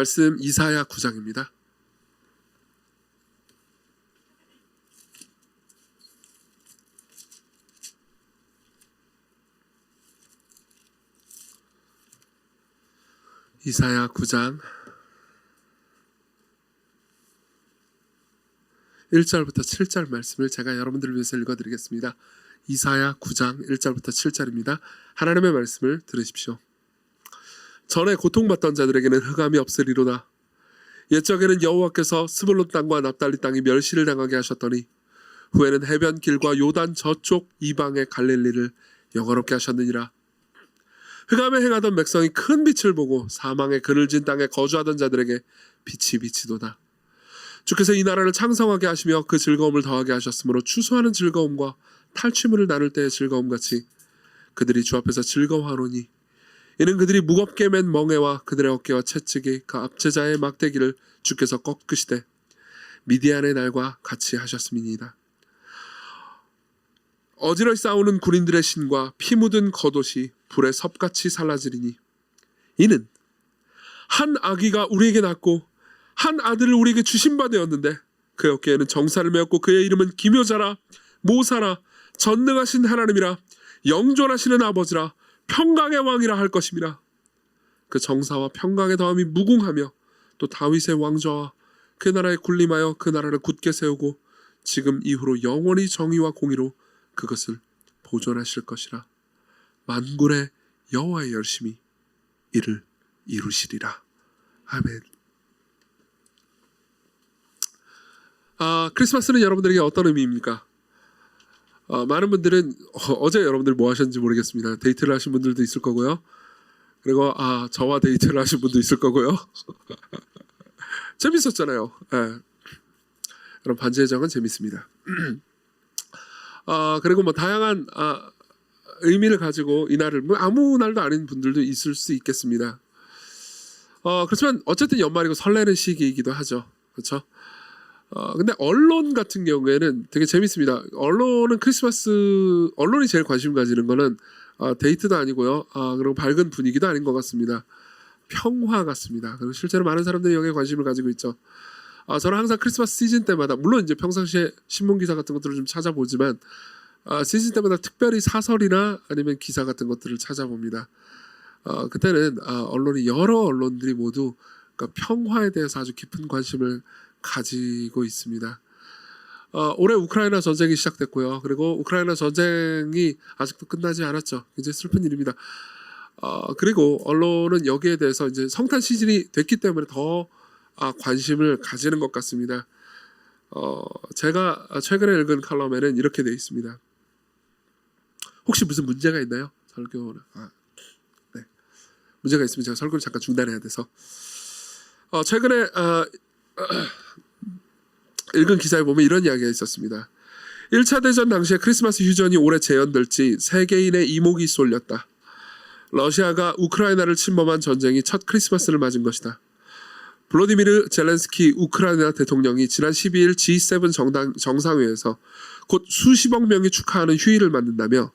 말씀 이사야 9장입니다. 이사야 9장 1절부터 7절 말씀을 제가 여러분들을 위해서 읽어드리겠습니다. 이사야 9장 1절부터 7절입니다. 하나님의 말씀을 들으십시오. 전에 고통받던 자들에게는 흑암이 없으리로다. 옛적에는 여호와께서 스불론 땅과 납달리 땅이 멸시를 당하게 하셨더니 후에는 해변길과 요단 저쪽 이방의 갈릴리를 영화롭게 하셨느니라. 흑암에 행하던 백성이 큰 빛을 보고 사망의 그늘진 땅에 거주하던 자들에게 빛이 비치도다. 주께서 이 나라를 창성하게 하시며 그 즐거움을 더하게 하셨으므로 추수하는 즐거움과 탈취물을 나눌 때의 즐거움같이 그들이 주 앞에서 즐거워하노니 이는 그들이 무겁게 맨 멍에와 그들의 어깨와 채찍이 그 압제자의 막대기를 주께서 꺾으시되 미디안의 날과 같이 하셨음이니이다. 어지러이 싸우는 군인들의 신과 피 묻은 겉옷이 불에 섭같이 살라지리니 이는 한 아기가 우리에게 낳고 한 아들을 우리에게 주신 바 되었는데 그 어깨에는 정사를 메었고 그의 이름은 기묘자라 모사라 전능하신 하나님이라 영존하시는 아버지라 평강의 왕이라 할 것임이라. 그 정사와 평강의 다음이 무궁하며 또 다윗의 왕좌와 그 나라에 군림하여 그 나라를 굳게 세우고 지금 이후로 영원히 정의와 공의로 그것을 보존하실 것이라. 만군의 여호와의 열심히 이를 이루시리라. 아멘. 크리스마스는 여러분들에게 어떤 의미입니까? 많은 분들은 어제 여러분들 뭐 하셨는지 모르겠습니다. 데이트를 하신 분들도 있을 거고요. 그리고 저와 데이트를 하신 분도 있을 거고요. 재밌었잖아요. 그럼 반지의 제왕은 재밌습니다. 그리고 뭐 다양한 의미를 가지고 이 날을 뭐 아무 날도 아닌 분들도 있을 수 있겠습니다. 그렇지만 어쨌든 연말이고 설레는 시기이기도 하죠. 그렇죠? 근데 언론 같은 경우에는 되게 재밌습니다. 언론이 제일 관심 가지는 거는 데이트도 아니고요. 그리고 밝은 분위기도 아닌 것 같습니다. 평화 같습니다. 그리고 실제로 많은 사람들이 여기에 관심을 가지고 있죠. 저는 항상 크리스마스 시즌 때마다 물론 이제 평상시에 신문 기사 같은 것들을 좀 찾아보지만 시즌 때마다 특별히 사설이나 아니면 기사 같은 것들을 찾아봅니다. 그때는 여러 언론들이 모두 그러니까 평화에 대해서 아주 깊은 관심을 가지고 있습니다. 올해 우크라이나 전쟁이 시작됐고요. 그리고 우크라이나 전쟁이 아직도 끝나지 않았죠. 굉장히 슬픈 일입니다. 그리고 언론은 여기에 대해서 이제 성탄 시즌이 됐기 때문에 더 관심을 가지는 것 같습니다. 제가 최근에 읽은 칼럼에는 이렇게 되어 있습니다. 혹시 무슨 문제가 있나요? 설교는 네. 문제가 있으면 제가 설교를 잠깐 중단해야 돼서 최근에 읽은 기사에 보면 이런 이야기가 있었습니다. 1차 대전 당시에 크리스마스 휴전이 올해 재연될지 세계인의 이목이 쏠렸다. 러시아가 우크라이나를 침범한 전쟁이 첫 크리스마스를 맞은 것이다. 블라디미르 젤렌스키 우크라이나 대통령이 지난 12일 G7 정상회에서 곧 수십억 명이 축하하는 휴일을 만든다며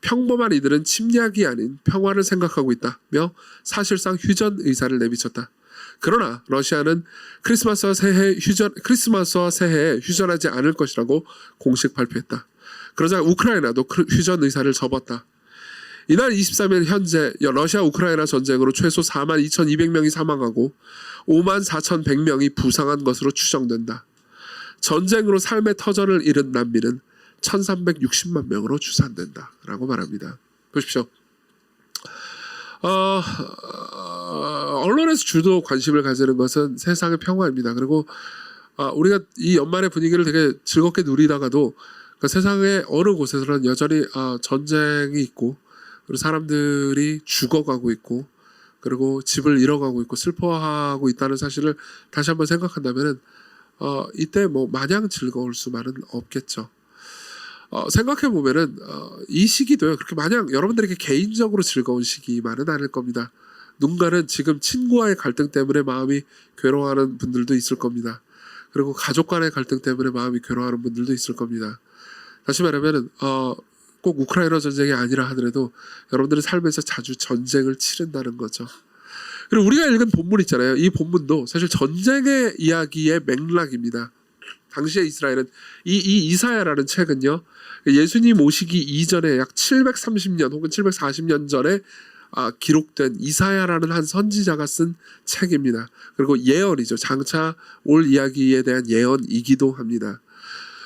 평범한 이들은 침략이 아닌 평화를 생각하고 있다며 사실상 휴전 의사를 내비쳤다. 그러나 러시아는 크리스마스와 새해에 휴전하지 않을 것이라고 공식 발표했다. 그러자 우크라이나도 휴전 의사를 접었다. 이날 23일 현재 러시아 우크라이나 전쟁으로 최소 42,200명이 사망하고 54,100명이 부상한 것으로 추정된다. 전쟁으로 삶의 터전을 잃은 난민은 1,360만 명으로 추산된다 라고 말합니다. 보십시오. 언론에서 주로 관심을 가지는 것은 세상의 평화입니다. 그리고 우리가 이 연말의 분위기를 되게 즐겁게 누리다가도 그러니까 세상의 어느 곳에서는 여전히 전쟁이 있고 그리고 사람들이 죽어가고 있고 그리고 집을 잃어가고 있고 슬퍼하고 있다는 사실을 다시 한번 생각한다면은 이때 뭐 마냥 즐거울 수만은 없겠죠. 생각해 보면은 이 시기도요 그렇게 마냥 여러분들에게 개인적으로 즐거운 시기만은 아닐 겁니다. 누군가는 지금 친구와의 갈등 때문에 마음이 괴로워하는 분들도 있을 겁니다. 그리고 가족 간의 갈등 때문에 마음이 괴로워하는 분들도 있을 겁니다. 다시 말하면은 꼭 우크라이나 전쟁이 아니라 하더라도 여러분들의 삶에서 자주 전쟁을 치른다는 거죠. 그리고 우리가 읽은 본문 있잖아요. 이 본문도 사실 전쟁의 이야기의 맥락입니다. 당시에 이스라엘은 이 이사야라는 책은요, 예수님 오시기 이전에 약 730년 혹은 740년 전에 기록된 이사야라는 한 선지자가 쓴 책입니다. 그리고 예언이죠. 장차 올 이야기에 대한 예언이기도 합니다.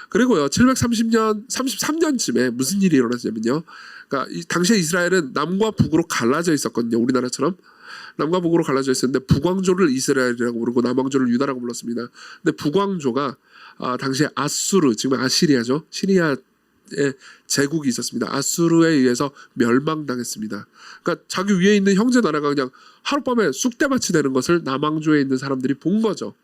그리고요, 33년쯤에 무슨 일이 일어났냐면요, 그러니까 당시에 이스라엘은 남과 북으로 갈라져 있었거든요. 우리나라처럼 남과 북으로 갈라져 있었는데 북왕조를 이스라엘이라고 부르고 남왕조를 유다라고 불렀습니다. 근데 북왕조가 당시에 아수르, 지금 아시리아죠. 시리아의 제국이 있었습니다. 아수르에 의해서 멸망당했습니다. 그러니까 자기 위에 있는 형제 나라가 그냥 하룻밤에 쑥대밭이 되는 것을 남왕조에 있는 사람들이 본 거죠.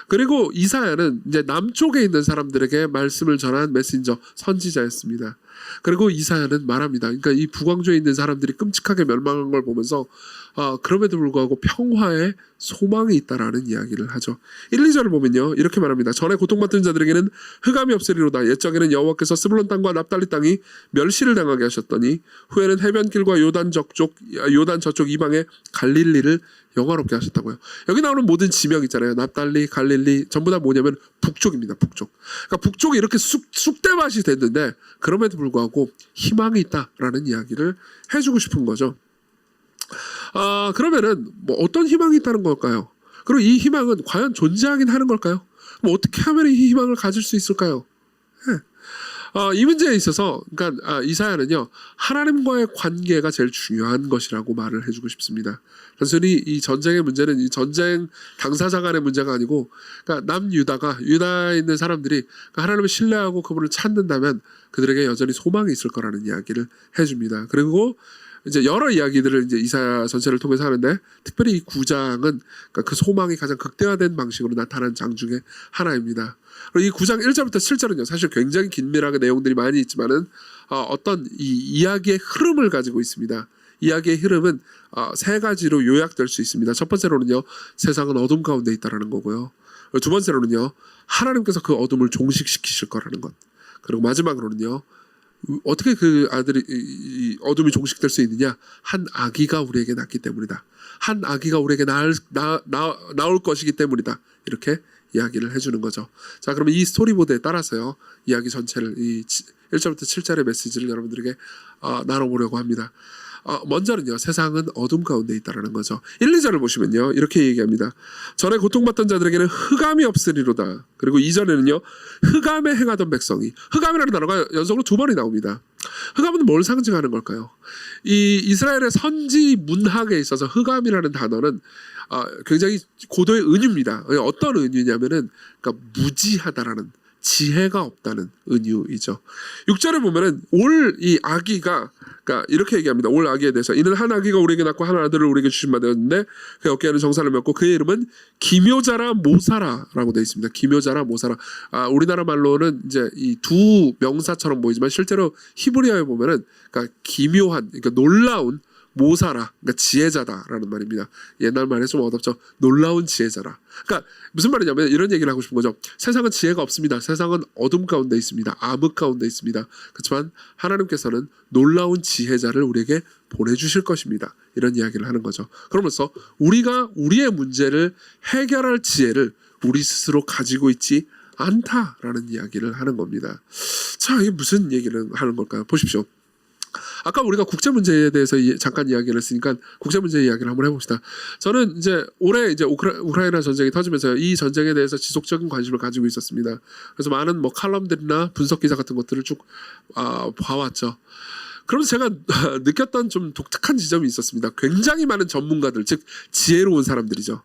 그리고 이사야는 이제 남쪽에 있는 사람들에게 말씀을 전한 메신저, 선지자였습니다. 그리고 이사야는 말합니다. 그러니까 이 북왕조에 있는 사람들이 끔찍하게 멸망한 걸 보면서 그럼에도 불구하고 평화에 소망이 있다라는 이야기를 하죠. 1, 2절을 보면요, 이렇게 말합니다. 전에 고통받던 자들에게는 흑암이 없으리로다. 옛적에는 여호와께서 스불론 땅과 납달리 땅이 멸시를 당하게 하셨더니 후에는 해변길과 요단 저쪽 이방의 갈릴리를 영화롭게 하셨다고요. 여기 나오는 모든 지명 있잖아요. 납달리, 갈릴리 전부 다 뭐냐면 북쪽입니다. 북쪽. 그러니까 북쪽이 이렇게 쑥대밭이 됐는데 그럼에도 불구하고 희망이 있다라는 이야기를 해주고 싶은 거죠. 그러면은 뭐 어떤 희망이 있다는 걸까요? 그리고 이 희망은 과연 존재하긴 하는 걸까요? 뭐 어떻게 하면 이 희망을 가질 수 있을까요? 이 문제에 있어서 그러니까 이사야는요, 하나님과의 관계가 제일 중요한 것이라고 말을 해주고 싶습니다. 단순히 이 전쟁의 문제는 이 전쟁 당사자 간의 문제가 아니고, 그러니까 유다에 있는 사람들이 하나님을 신뢰하고 그분을 찾는다면 그들에게 여전히 소망이 있을 거라는 이야기를 해줍니다. 그리고 이제 여러 이야기들을 이제 이사야 전체를 통해서 하는데, 특별히 이 9장은 그러니까 그 소망이 가장 극대화된 방식으로 나타난 장 중에 하나입니다. 그리고 이 9장 1절부터 7절은요, 사실 굉장히 긴밀하게 내용들이 많이 있지만은 어떤 이 이야기의 흐름을 가지고 있습니다. 이야기의 흐름은 세 가지로 요약될 수 있습니다. 첫 번째로는요, 세상은 어둠 가운데 있다라는 거고요. 두 번째로는요, 하나님께서 그 어둠을 종식시키실 거라는 것. 그리고 마지막으로는요, 어떻게 그 아들이 이 어둠이 종식될 수 있느냐? 한 아기가 우리에게 낳기 때문이다. 한 아기가 우리에게 나올 것이기 때문이다. 이렇게 이야기를 해주는 거죠. 자, 그러면 이 스토리보드에 따라서요, 이야기 전체를 이 1절부터 7절의 메시지를 여러분들에게 나눠보려고 합니다. 먼저는요, 세상은 어둠 가운데 있다라는 거죠. 1, 2절을 보시면요, 이렇게 얘기합니다. 전에 고통받던 자들에게는 흑암이 없으리로다. 그리고 2절에는요, 흑암에 행하던 백성이, 흑암이라는 단어가 연속으로 2번이 나옵니다. 흑암은 뭘 상징하는 걸까요? 이 이스라엘의 선지 문학에 있어서 흑암이라는 단어는 굉장히 고도의 은유입니다. 어떤 은유냐면은, 그러니까 무지하다라는, 지혜가 없다는 은유이죠. 6절에 보면은 올 이 아기가, 그러니까 이렇게 얘기합니다. 올 아기에 대해서, 이는 한 아기가 우리에게 낳고 한 아들을 우리에게 주신 바 되었는데 그 어깨에는 정사를 메고 그의 이름은 기묘자라 모사라라고 되어 있습니다. 기묘자라 모사라. 우리나라 말로는 이제 이 두 명사처럼 보이지만 실제로 히브리어에 보면은 그러니까 기묘한, 그러니까 놀라운 모사라, 그러니까 지혜자다라는 말입니다. 옛날 말에 좀 어렵죠. 놀라운 지혜자라. 그러니까 무슨 말이냐면 이런 얘기를 하고 싶은 거죠. 세상은 지혜가 없습니다. 세상은 어둠 가운데 있습니다. 암흑 가운데 있습니다. 그렇지만 하나님께서는 놀라운 지혜자를 우리에게 보내주실 것입니다. 이런 이야기를 하는 거죠. 그러면서 우리가 우리의 문제를 해결할 지혜를 우리 스스로 가지고 있지 않다라는 이야기를 하는 겁니다. 자, 이게 무슨 얘기를 하는 걸까요? 보십시오. 아까 우리가 국제 문제에 대해서 잠깐 이야기를 했으니까 국제 문제 이야기를 한번 해봅시다. 저는 이제 올해 이제 우크라이나 전쟁이 터지면서 이 전쟁에 대해서 지속적인 관심을 가지고 있었습니다. 그래서 많은 뭐 칼럼들이나 분석 기사 같은 것들을 쭉 봐왔죠. 그러면서 제가 느꼈던 좀 독특한 지점이 있었습니다. 굉장히 많은 전문가들, 즉 지혜로운 사람들이죠.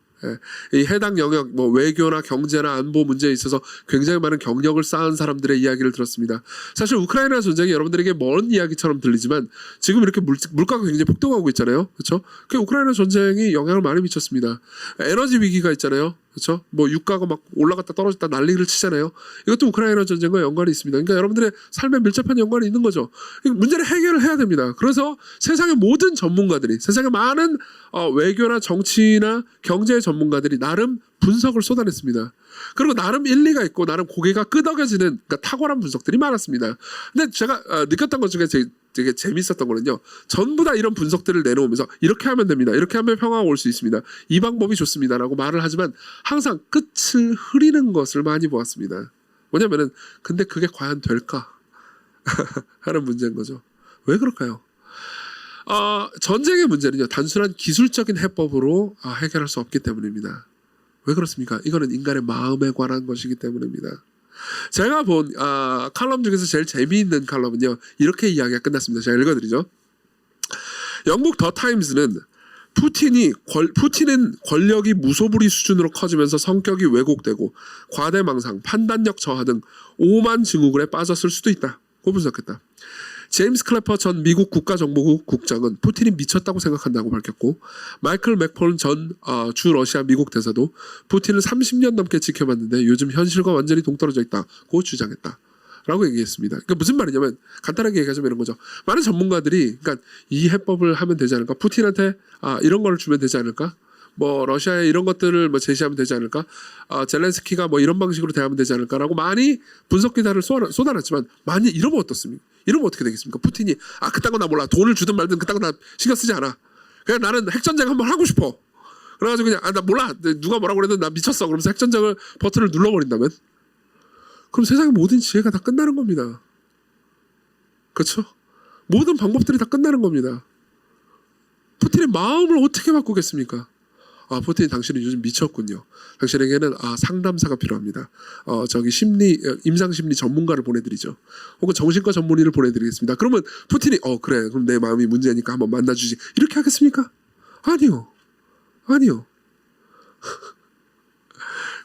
이 해당 영역, 뭐 외교나 경제나 안보 문제에 있어서 굉장히 많은 경력을 쌓은 사람들의 이야기를 들었습니다. 사실 우크라이나 전쟁이 여러분들에게 먼 이야기처럼 들리지만 지금 이렇게 물가가 굉장히 폭등하고 있잖아요. 그렇죠? 그 우크라이나 전쟁이 영향을 많이 미쳤습니다. 에너지 위기가 있잖아요. 그렇죠? 뭐 유가가 막 올라갔다 떨어졌다 난리를 치잖아요. 이것도 우크라이나 전쟁과 연관이 있습니다. 그러니까 여러분들의 삶에 밀접한 연관이 있는 거죠. 문제를 해결을 해야 됩니다. 그래서 세상의 모든 전문가들이, 세상의 많은 외교나 정치나 경제의 전문가들이 나름 분석을 쏟아냈습니다. 그리고 나름 일리가 있고 나름 고개가 끄덕여지는 그러니까 탁월한 분석들이 많았습니다. 근데 제가 느꼈던 것 중에 되게 재밌었던 거는요. 전부 다 이런 분석들을 내놓으면서 이렇게 하면 됩니다. 이렇게 하면 평화가 올 수 있습니다. 이 방법이 좋습니다라고 말을 하지만 항상 끝을 흐리는 것을 많이 보았습니다. 뭐냐면은 근데 그게 과연 될까 하는 문제인 거죠. 왜 그럴까요? 전쟁의 문제는요. 단순한 기술적인 해법으로 해결할 수 없기 때문입니다. 왜 그렇습니까? 이거는 인간의 마음에 관한 것이기 때문입니다. 제가 본 칼럼 중에서 제일 재미있는 칼럼은요. 이렇게 이야기가 끝났습니다. 제가 읽어드리죠. 영국 더 타임스는 푸틴은 권력이 무소불위 수준으로 커지면서 성격이 왜곡되고 과대망상, 판단력 저하 등 오만 증후군에 빠졌을 수도 있다고 분석했다. 제임스 클래퍼 전 미국 국가정보국 국장은 푸틴이 미쳤다고 생각한다고 밝혔고 마이클 맥폴 전 주 러시아 미국 대사도 푸틴을 30년 넘게 지켜봤는데 요즘 현실과 완전히 동떨어져 있다고 주장했다. 라고 얘기했습니다. 그러니까 무슨 말이냐면 간단하게 얘기하자면 이런 거죠. 많은 전문가들이 그러니까 이 해법을 하면 되지 않을까? 푸틴한테 이런 걸 주면 되지 않을까? 뭐 러시아에 이런 것들을 뭐 제시하면 되지 않을까? 젤렌스키가 뭐 이런 방식으로 대하면 되지 않을까라고 많이 분석 기사를 쏟아놨지만 만약 이러면 어떻습니까? 이러면 어떻게 되겠습니까? 푸틴이 그딴 거 나 몰라. 돈을 주든 말든 그딴 거 나 신경 쓰지 않아. 그냥 나는 핵전쟁 한번 하고 싶어. 그래가지고 그냥 나 몰라. 누가 뭐라고 그래도 나 미쳤어. 그러면서 핵전쟁을 버튼을 눌러버린다면 그럼 세상의 모든 지혜가 다 끝나는 겁니다. 그렇죠? 모든 방법들이 다 끝나는 겁니다. 푸틴의 마음을 어떻게 바꾸겠습니까? 푸틴 당신은 요즘 미쳤군요. 당신에게는 상담사가 필요합니다. 저기 임상심리 전문가를 보내드리죠. 혹은 정신과 전문의를 보내드리겠습니다. 그러면 푸틴이 그래 그럼 내 마음이 문제니까 한번 만나주지. 이렇게 하겠습니까? 아니요.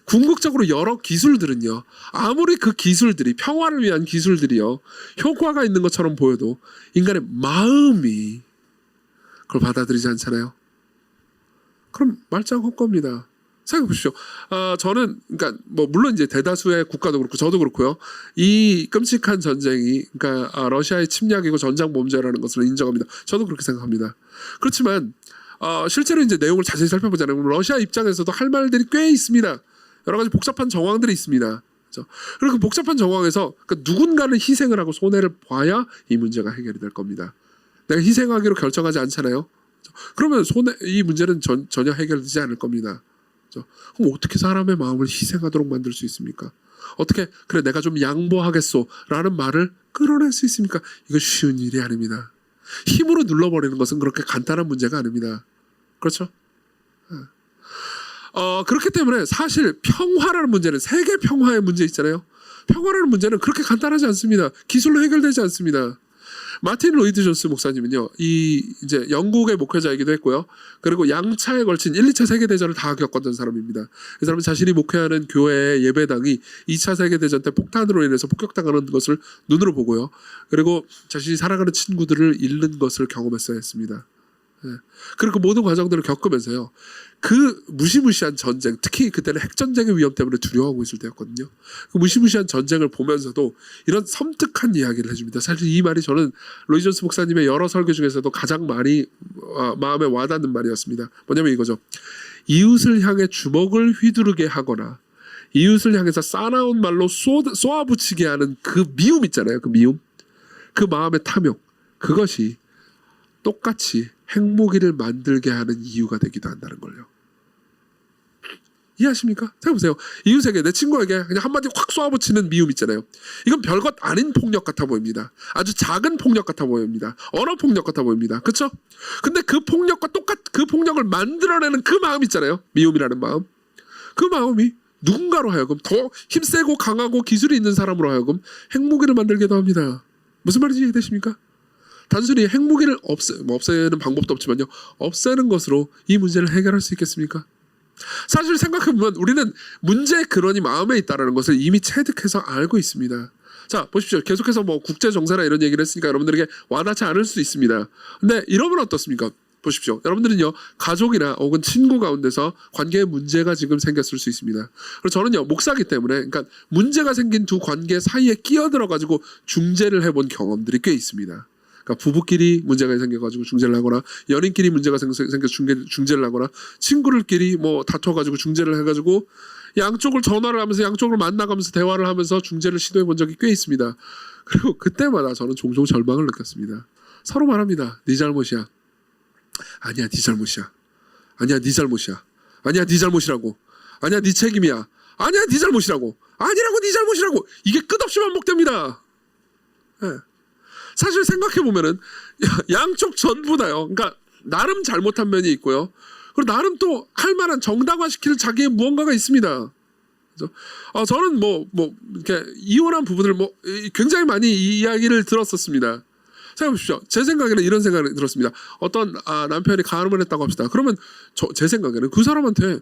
궁극적으로 여러 기술들은요. 아무리 그 기술들이 평화를 위한 기술들이요. 효과가 있는 것처럼 보여도 인간의 마음이 그걸 받아들이지 않잖아요. 그럼 말짱 헛겁니다. 생각해 보십시오. 저는 그러니까 뭐 물론 이제 대다수의 국가도 그렇고 저도 그렇고요. 이 끔찍한 전쟁이 그러니까 러시아의 침략이고 전장 범죄라는 것을 인정합니다. 저도 그렇게 생각합니다. 그렇지만 실제로 이제 내용을 자세히 살펴보자면 러시아 입장에서도 할 말들이 꽤 있습니다. 여러 가지 복잡한 정황들이 있습니다. 그렇죠? 그리고 그 복잡한 정황에서 그러니까 누군가는 희생을 하고 손해를 봐야 이 문제가 해결이 될 겁니다. 내가 희생하기로 결정하지 않잖아요. 그러면 이 문제는 전혀 해결되지 않을 겁니다. 그럼 어떻게 사람의 마음을 희생하도록 만들 수 있습니까? 어떻게 그래 내가 좀 양보하겠소라는 말을 끌어낼 수 있습니까? 이건 쉬운 일이 아닙니다. 힘으로 눌러버리는 것은 그렇게 간단한 문제가 아닙니다. 그렇죠? 그렇기 때문에 사실 평화라는 문제는 세계 평화의 문제 있잖아요. 평화라는 문제는 그렇게 간단하지 않습니다. 기술로 해결되지 않습니다. 마틴 로이드 존스 목사님은요, 이제 영국의 목회자이기도 했고요. 그리고 양차에 걸친 1, 2차 세계대전을 다 겪었던 사람입니다. 이 사람은 자신이 목회하는 교회의 예배당이 2차 세계대전 때 폭탄으로 인해서 폭격당하는 것을 눈으로 보고요. 그리고 자신이 살아가는 친구들을 잃는 것을 경험했어야 했습니다. 그리고 그 모든 과정들을 겪으면서요. 그 무시무시한 전쟁, 특히 그때는 핵전쟁의 위험 때문에 두려워하고 있을 때였거든요. 그 무시무시한 전쟁을 보면서도 이런 섬뜩한 이야기를 해줍니다. 사실 이 말이 저는 로이 존스 목사님의 여러 설교 중에서도 가장 많이 마음에 와닿는 말이었습니다. 뭐냐면 이거죠. 이웃을 향해 주먹을 휘두르게 하거나 이웃을 향해서 싸나운 말로 쏘아붙이게 하는 그 미움 있잖아요. 그 미움. 그 마음의 탐욕. 그것이 똑같이 핵무기를 만들게 하는 이유가 되기도 한다는 걸요. 이해하십니까? 생각해보세요. 이웃에게 내 친구에게 그냥 한마디 확 쏘아붙이는 미움 있잖아요. 이건 별것 아닌 폭력 같아 보입니다. 아주 작은 폭력 같아 보입니다. 언어 폭력 같아 보입니다. 그렇죠? 근데 그 폭력과 그 폭력을 만들어내는 그 마음 있잖아요. 미움이라는 마음. 그 마음이 누군가로 하여금 더 힘세고 강하고 기술이 있는 사람으로 하여금 핵무기를 만들게도 합니다. 무슨 말인지 이해되십니까? 단순히 핵무기를 없애는 방법도 없지만요. 없애는 것으로 이 문제를 해결할 수 있겠습니까? 사실 생각해보면 우리는 문제의 근원이 마음에 있다는 것을 이미 체득해서 알고 있습니다. 자, 보십시오. 계속해서 뭐 국제정세나 이런 얘기를 했으니까 여러분들에게 와닿지 않을 수 있습니다. 근데 이러면 어떻습니까? 보십시오. 여러분들은요, 가족이나 혹은 친구 가운데서 관계에 문제가 지금 생겼을 수 있습니다. 그리고 저는요, 목사기 때문에, 그러니까 문제가 생긴 두 관계 사이에 끼어들어가지고 중재를 해본 경험들이 꽤 있습니다. 그러니까 부부끼리 문제가 생겨가지고 중재를 하거나 연인끼리 문제가 생겨 중재를 하거나 친구들끼리 뭐 다퉈가지고 중재를 해가지고 양쪽을 전화를 하면서 양쪽을 만나가면서 대화를 하면서 중재를 시도해 본 적이 꽤 있습니다. 그리고 그때마다 저는 종종 절망을 느꼈습니다. 서로 말합니다. 네 잘못이야. 아니야, 네 잘못이야. 아니야, 네 잘못이야. 아니야, 네 잘못이라고. 아니야, 네 책임이야. 아니야, 네 잘못이라고. 아니라고, 네 잘못이라고. 이게 끝없이 반복됩니다. 네. 사실 생각해 보면은 양쪽 전부 다요. 그러니까 나름 잘못한 면이 있고요. 그리고 나름 또 할 만한 정당화시킬 자기의 무언가가 있습니다. 그래서 저는 이렇게 이혼한 부부들 굉장히 많이 이 이야기를 들었었습니다. 생각해 보십시오. 제 생각에는 이런 생각이 들었습니다. 어떤 남편이 가늠을 했다고 합시다. 그러면 제 생각에는 그 사람한테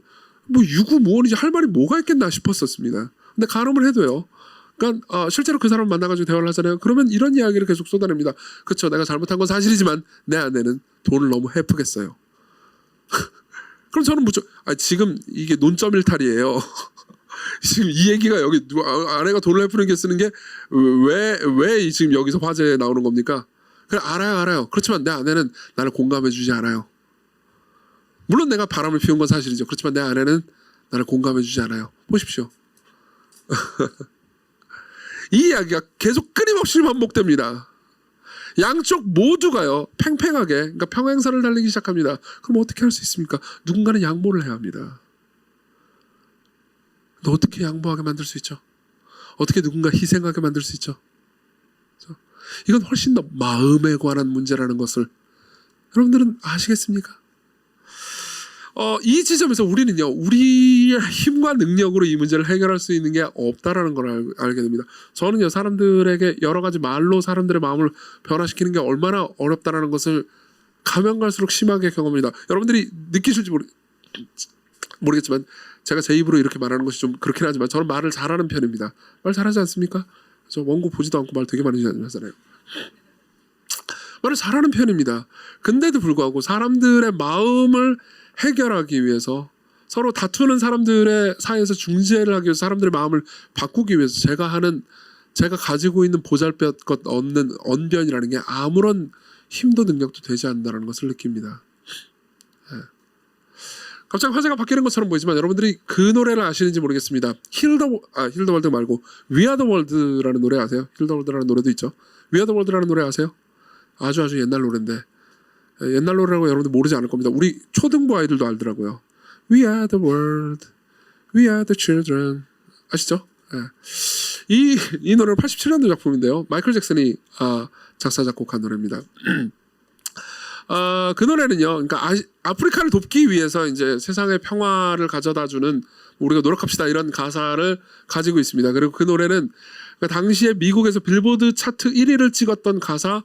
유구무원이지 할 말이 뭐가 있겠나 싶었었습니다. 근데 가늠을 해도요. 그러니까 실제로 그 사람 만나가지고 대화를 하잖아요. 그러면 이런 이야기를 계속 쏟아냅니다. 그렇죠. 내가 잘못한 건 사실이지만 내 아내는 돈을 너무 헤프게 써요. 그럼 저는 지금 이게 논점 일탈이에요. 지금 이 얘기가 여기 아내가 돈을 헤프게 쓰는 게 왜 지금 여기서 화제에 나오는 겁니까? 그래, 알아요. 그렇지만 내 아내는 나를 공감해주지 않아요. 물론 내가 바람을 피운 건 사실이죠. 그렇지만 내 아내는 나를 공감해주지 않아요. 보십시오. 이 이야기가 계속 끊임없이 반복됩니다. 양쪽 모두가요, 팽팽하게, 그러니까 평행선을 달리기 시작합니다. 그럼 어떻게 할 수 있습니까? 누군가는 양보를 해야 합니다. 너 어떻게 양보하게 만들 수 있죠? 어떻게 누군가 희생하게 만들 수 있죠? 이건 훨씬 더 마음에 관한 문제라는 것을 여러분들은 아시겠습니까? 이 지점에서 우리는요, 우리의 힘과 능력으로 이 문제를 해결할 수 있는 게 없다라는 걸 알게 됩니다. 저는요, 사람들에게 여러 가지 말로 사람들의 마음을 변화시키는 게 얼마나 어렵다라는 것을 가면 갈수록 심하게 경험합니다. 여러분들이 느끼실지 모르겠지만 제가 제 입으로 이렇게 말하는 것이 좀 그렇긴 하지만 저는 말을 잘하는 편입니다. 말 잘하지 않습니까? 저 원고 보지도 않고 말 되게 많이 하잖아요. 말을 잘하는 편입니다. 근데도 불구하고 사람들의 마음을 해결하기 위해서 서로 다투는 사람들의 사이에서 중재를 하기 위해서 사람들의 마음을 바꾸기 위해서 제가 가지고 있는 보잘것없는 얻는 언변이라는 게 아무런 힘도 능력도 되지 않는다는 것을 느낍니다. 네. 갑자기 화제가 바뀌는 것처럼 보이지만 여러분들이 그 노래를 아시는지 모르겠습니다. 힐 더 월드 말고 We Are the World라는 노래 아세요? 힐 더 월드라는 노래도 있죠. We Are the World라는 노래 아세요? 아주 옛날 노래인데 옛날 노래라고 여러분들 모르지 않을 겁니다. 우리 초등부 아이들도 알더라고요. We are the world, we are the children. 아시죠? 네. 이 노래는 87년도 작품인데요. 마이클 잭슨이 작사 작곡한 노래입니다. 그 노래는요, 그러니까 아프리카를 돕기 위해서 이제 세상의 평화를 가져다주는 우리가 노력합시다 이런 가사를 가지고 있습니다. 그리고 그 노래는 그러니까 당시에 미국에서 빌보드 차트 1위를 찍었던 가수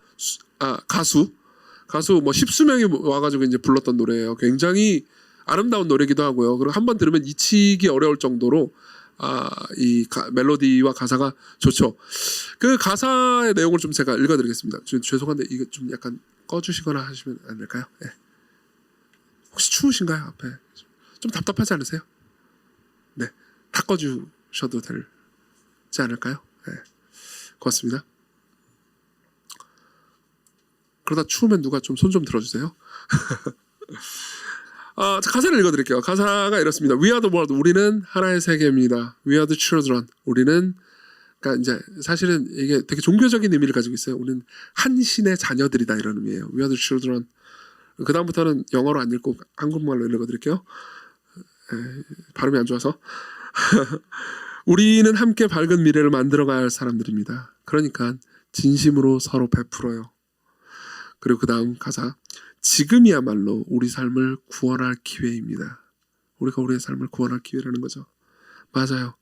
뭐 십수명이 와가지고 이제 불렀던 노래예요. 굉장히 아름다운 노래기도 하고요. 그리고 한번 들으면 잊히기 어려울 정도로 이 멜로디와 가사가 좋죠. 그 가사의 내용을 좀 제가 읽어드리겠습니다. 죄송한데 이거 좀 약간 꺼주시거나 하시면 안 될까요? 네. 혹시 추우신가요? 앞에 좀 답답하지 않으세요? 네, 다 꺼주셔도 되지 않을까요? 네, 고맙습니다. 그러다 추우면 누가 좀 손 좀 들어주세요. 가사를 읽어드릴게요. 가사가 이렇습니다. We are the world. 우리는 하나의 세계입니다. We are the children. 우리는 그러니까 이제 사실은 이게 되게 종교적인 의미를 가지고 있어요. 우리는 한 신의 자녀들이다 이런 의미예요. We are the children. 그 다음부터는 영어로 안 읽고 한국말로 읽어드릴게요. 발음이 안 좋아서. 우리는 함께 밝은 미래를 만들어가야 할 사람들입니다. 그러니까 진심으로 서로 베풀어요. 그리고 그 다음 가사. 지금이야말로 우리 삶을 구원할 기회입니다. 우리가 우리의 삶을 구원할 기회라는 거죠. 맞아요.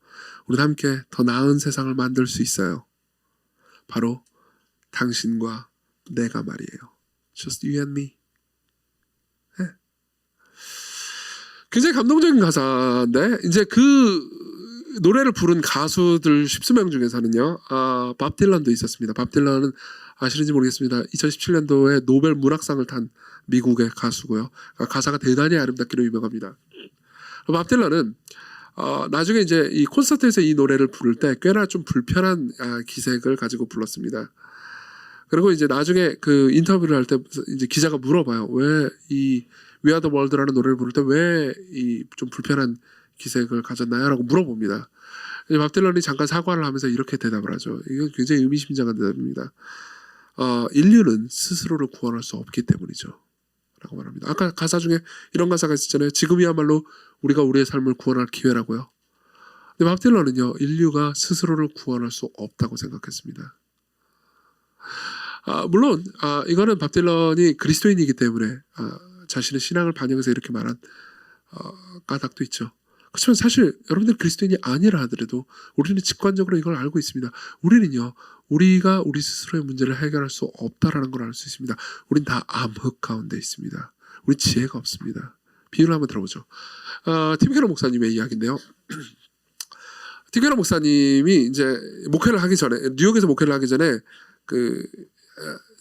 우리는 함께 더 나은 세상을 만들 수 있어요. 바로 당신과 내가 말이에요. Just you and me. 네. 굉장히 감동적인 가사인데 이제 그 노래를 부른 가수들 10수명 중에서는요. 밥 딜런도 있었습니다. 밥 딜런은 아시는지 모르겠습니다. 2017년도에 노벨 문학상을 탄 미국의 가수고요. 가사가 대단히 아름답기로 유명합니다. 밥 딜런은 나중에 이제 이 콘서트에서 이 노래를 부를 때 꽤나 좀 불편한 기색을 가지고 불렀습니다. 그리고 이제 나중에 그 인터뷰를 할 때 이제 기자가 물어봐요. 왜 이 We Are the World라는 노래를 부를 때 왜 이 좀 불편한 기색을 가졌나요? 라고 물어봅니다. 밥 딜런이 잠깐 사과를 하면서 이렇게 대답을 하죠. 이건 굉장히 의미심장한 대답입니다. 인류는 스스로를 구원할 수 없기 때문이죠. 라고 말합니다. 아까 가사 중에 이런 가사가 있었잖아요. 지금이야말로 우리가 우리의 삶을 구원할 기회라고요. 근데 밥 딜런은요, 인류가 스스로를 구원할 수 없다고 생각했습니다. 물론 이거는 밥 딜런이 그리스도인이기 때문에 자신의 신앙을 반영해서 이렇게 말한 까닭도 있죠. 그렇지만 사실 여러분들 그리스도인이 아니라 하더라도 우리는 직관적으로 이걸 알고 있습니다. 우리는요, 우리가 우리 스스로의 문제를 해결할 수 없다라는 걸 알 수 있습니다. 우린 다 암흑 가운데 있습니다. 우리 지혜가 없습니다. 비유를 한번 들어보죠. 팀 케러 목사님의 이야기인데요. 팀 케러 목사님이 이제 목회를 하기 전에, 뉴욕에서 목회를 하기 전에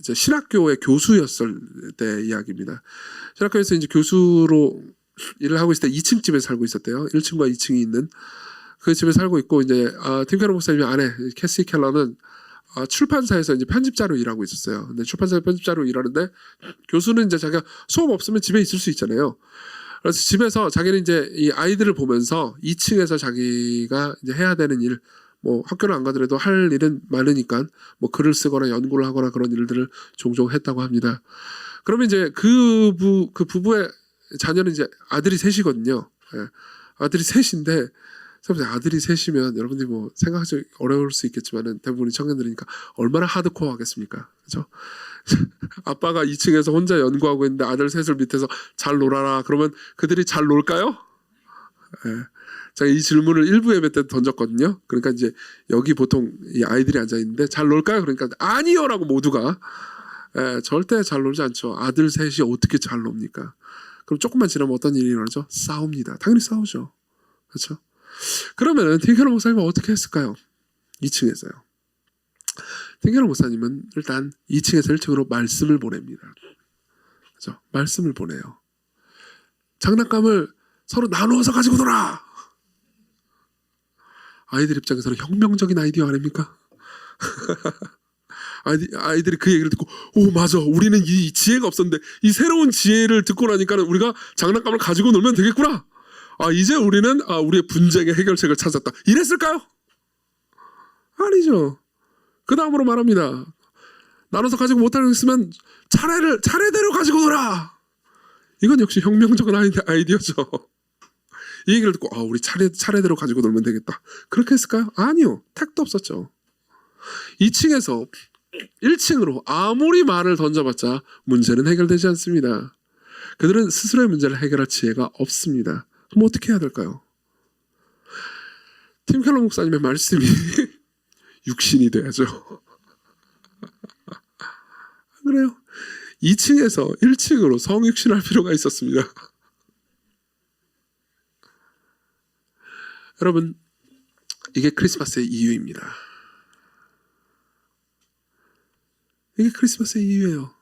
이제 신학교의 교수였을 때 이야기입니다. 신학교에서 이제 교수로 일을 하고 있을 때 2층 집에 살고 있었대요. 1층과 2층이 있는 그 집에 살고 있고, 이제 팀 케러 목사님의 아내 캐시 켈러는 출판사에서 이제 편집자로 일하고 있었어요. 근데 출판사에 편집자로 일하는데 교수는 이제 자기가 수업 없으면 집에 있을 수 있잖아요. 그래서 집에서 자기는 이제 이 아이들을 보면서 2층에서 자기가 이제 해야 되는 일, 뭐 학교를 안 가더라도 할 일은 많으니까 뭐 글을 쓰거나 연구를 하거나 그런 일들을 종종 했다고 합니다. 그러면 이제 그 부부의 자녀는 이제 아들이 셋이거든요. 예. 아들이 셋인데, 아들이 셋이면 여러분들이 뭐 생각하기 어려울 수 있겠지만은 대부분이 청년들이니까 얼마나 하드코어 하겠습니까? 그죠? 아빠가 2층에서 혼자 연구하고 있는데 아들 셋을 밑에서 잘 놀아라. 그러면 그들이 잘 놀까요? 예. 제가 이 질문을 일부 예배 때 던졌거든요. 그러니까 이제 여기 보통 이 아이들이 앉아 있는데 잘 놀까요? 그러니까 아니요라고 모두가. 예, 절대 잘 놀지 않죠. 아들 셋이 어떻게 잘 놉니까? 그럼 조금만 지나면 어떤 일이 일어나죠? 싸웁니다. 당연히 싸우죠. 그렇죠? 그러면은 팀 케러 목사님은 어떻게 했을까요? 2층에서요. 팀 케러 목사님은 일단 2층에서 1층으로 말씀을 보냅니다. 그렇죠? 말씀을 보내요. 장난감을 서로 나누어서 가지고 놀아. 아이들 입장에서는 혁명적인 아이디어 아닙니까? 아이들이 그 얘기를 듣고, 오 맞아, 우리는 이 지혜가 없었는데 이 새로운 지혜를 듣고 나니까 우리가 장난감을 가지고 놀면 되겠구나. 이제 우리는 우리의 분쟁의 해결책을 찾았다. 이랬을까요? 아니죠. 그 다음으로 말합니다. 나눠서 가지고 못하는 있으면 차례대로 가지고 놀아. 이건 역시 혁명적인 아이디어죠. 이 얘기를 듣고 우리 차례대로 가지고 놀면 되겠다. 그렇게 했을까요? 아니요. 택도 없었죠. 2층에서 1층으로 아무리 말을 던져봤자 문제는 해결되지 않습니다. 그들은 스스로의 문제를 해결할 지혜가 없습니다. 그럼 어떻게 해야 될까요? 팀 켈러 목사님의 말씀이 육신이 돼야죠. 그래요. 2층에서 1층으로 성육신할 필요가 있었습니다. 여러분, 이게 크리스마스의 이유입니다. 이게 크리스마스의 이유예요.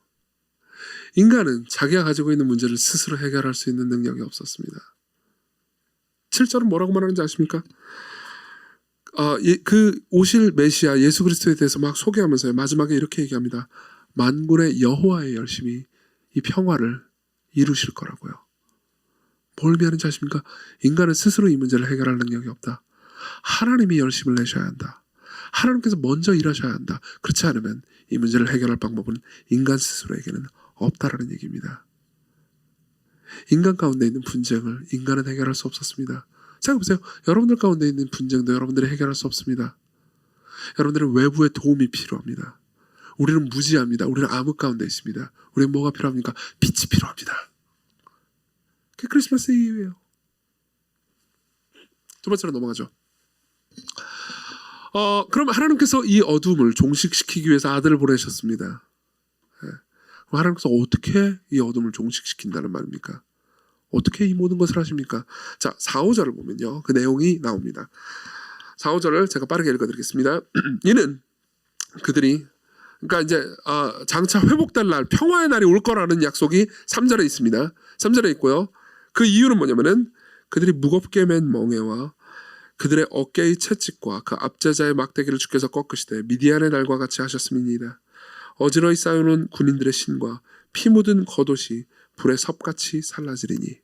인간은 자기가 가지고 있는 문제를 스스로 해결할 수 있는 능력이 없었습니다. 7절은 뭐라고 말하는지 아십니까? 그 오실 메시아 예수 그리스도에 대해서 막 소개하면서요, 마지막에 이렇게 얘기합니다. 만군의 여호와의 열심히 이 평화를 이루실 거라고요. 뭘 의미하는지 아십니까? 인간은 스스로 이 문제를 해결할 능력이 없다. 하나님이 열심을 내셔야 한다. 하나님께서 먼저 일하셔야 한다. 그렇지 않으면 이 문제를 해결할 방법은 인간 스스로에게는 없다라는 얘기입니다. 인간 가운데 있는 분쟁을 인간은 해결할 수 없었습니다. 생각해보세요. 여러분들 가운데 있는 분쟁도 여러분들이 해결할 수 없습니다. 여러분들은 외부의 도움이 필요합니다. 우리는 무지합니다. 우리는 암흑 가운데 있습니다. 우리는 뭐가 필요합니까? 빛이 필요합니다. 그게 크리스마스 이유예요. 두 번째로 넘어가죠. 그럼 하나님께서 이 어둠을 종식시키기 위해서 아들을 보내셨습니다. 네. 그럼 하나님께서 어떻게 이 어둠을 종식시킨다는 말입니까? 어떻게 이 모든 것을 하십니까? 자, 4, 5절을 보면요, 그 내용이 나옵니다. 4, 5절을 제가 빠르게 읽어드리겠습니다. 이는 그들이, 그러니까 이제 장차 회복될 날, 평화의 날이 올 거라는 약속이 3절에 있습니다. 3절에 있고요. 그 이유는 뭐냐면은 그들이 무겁게 맨 멍에와 그들의 어깨의 채찍과 그 압제자의 막대기를 주께서 꺾으시되 미디안의 날과 같이 하셨음이니이다. 어지러이 쌓여놓은 군인들의 신과 피 묻은 겉옷이 불에 섭같이 살라지리니.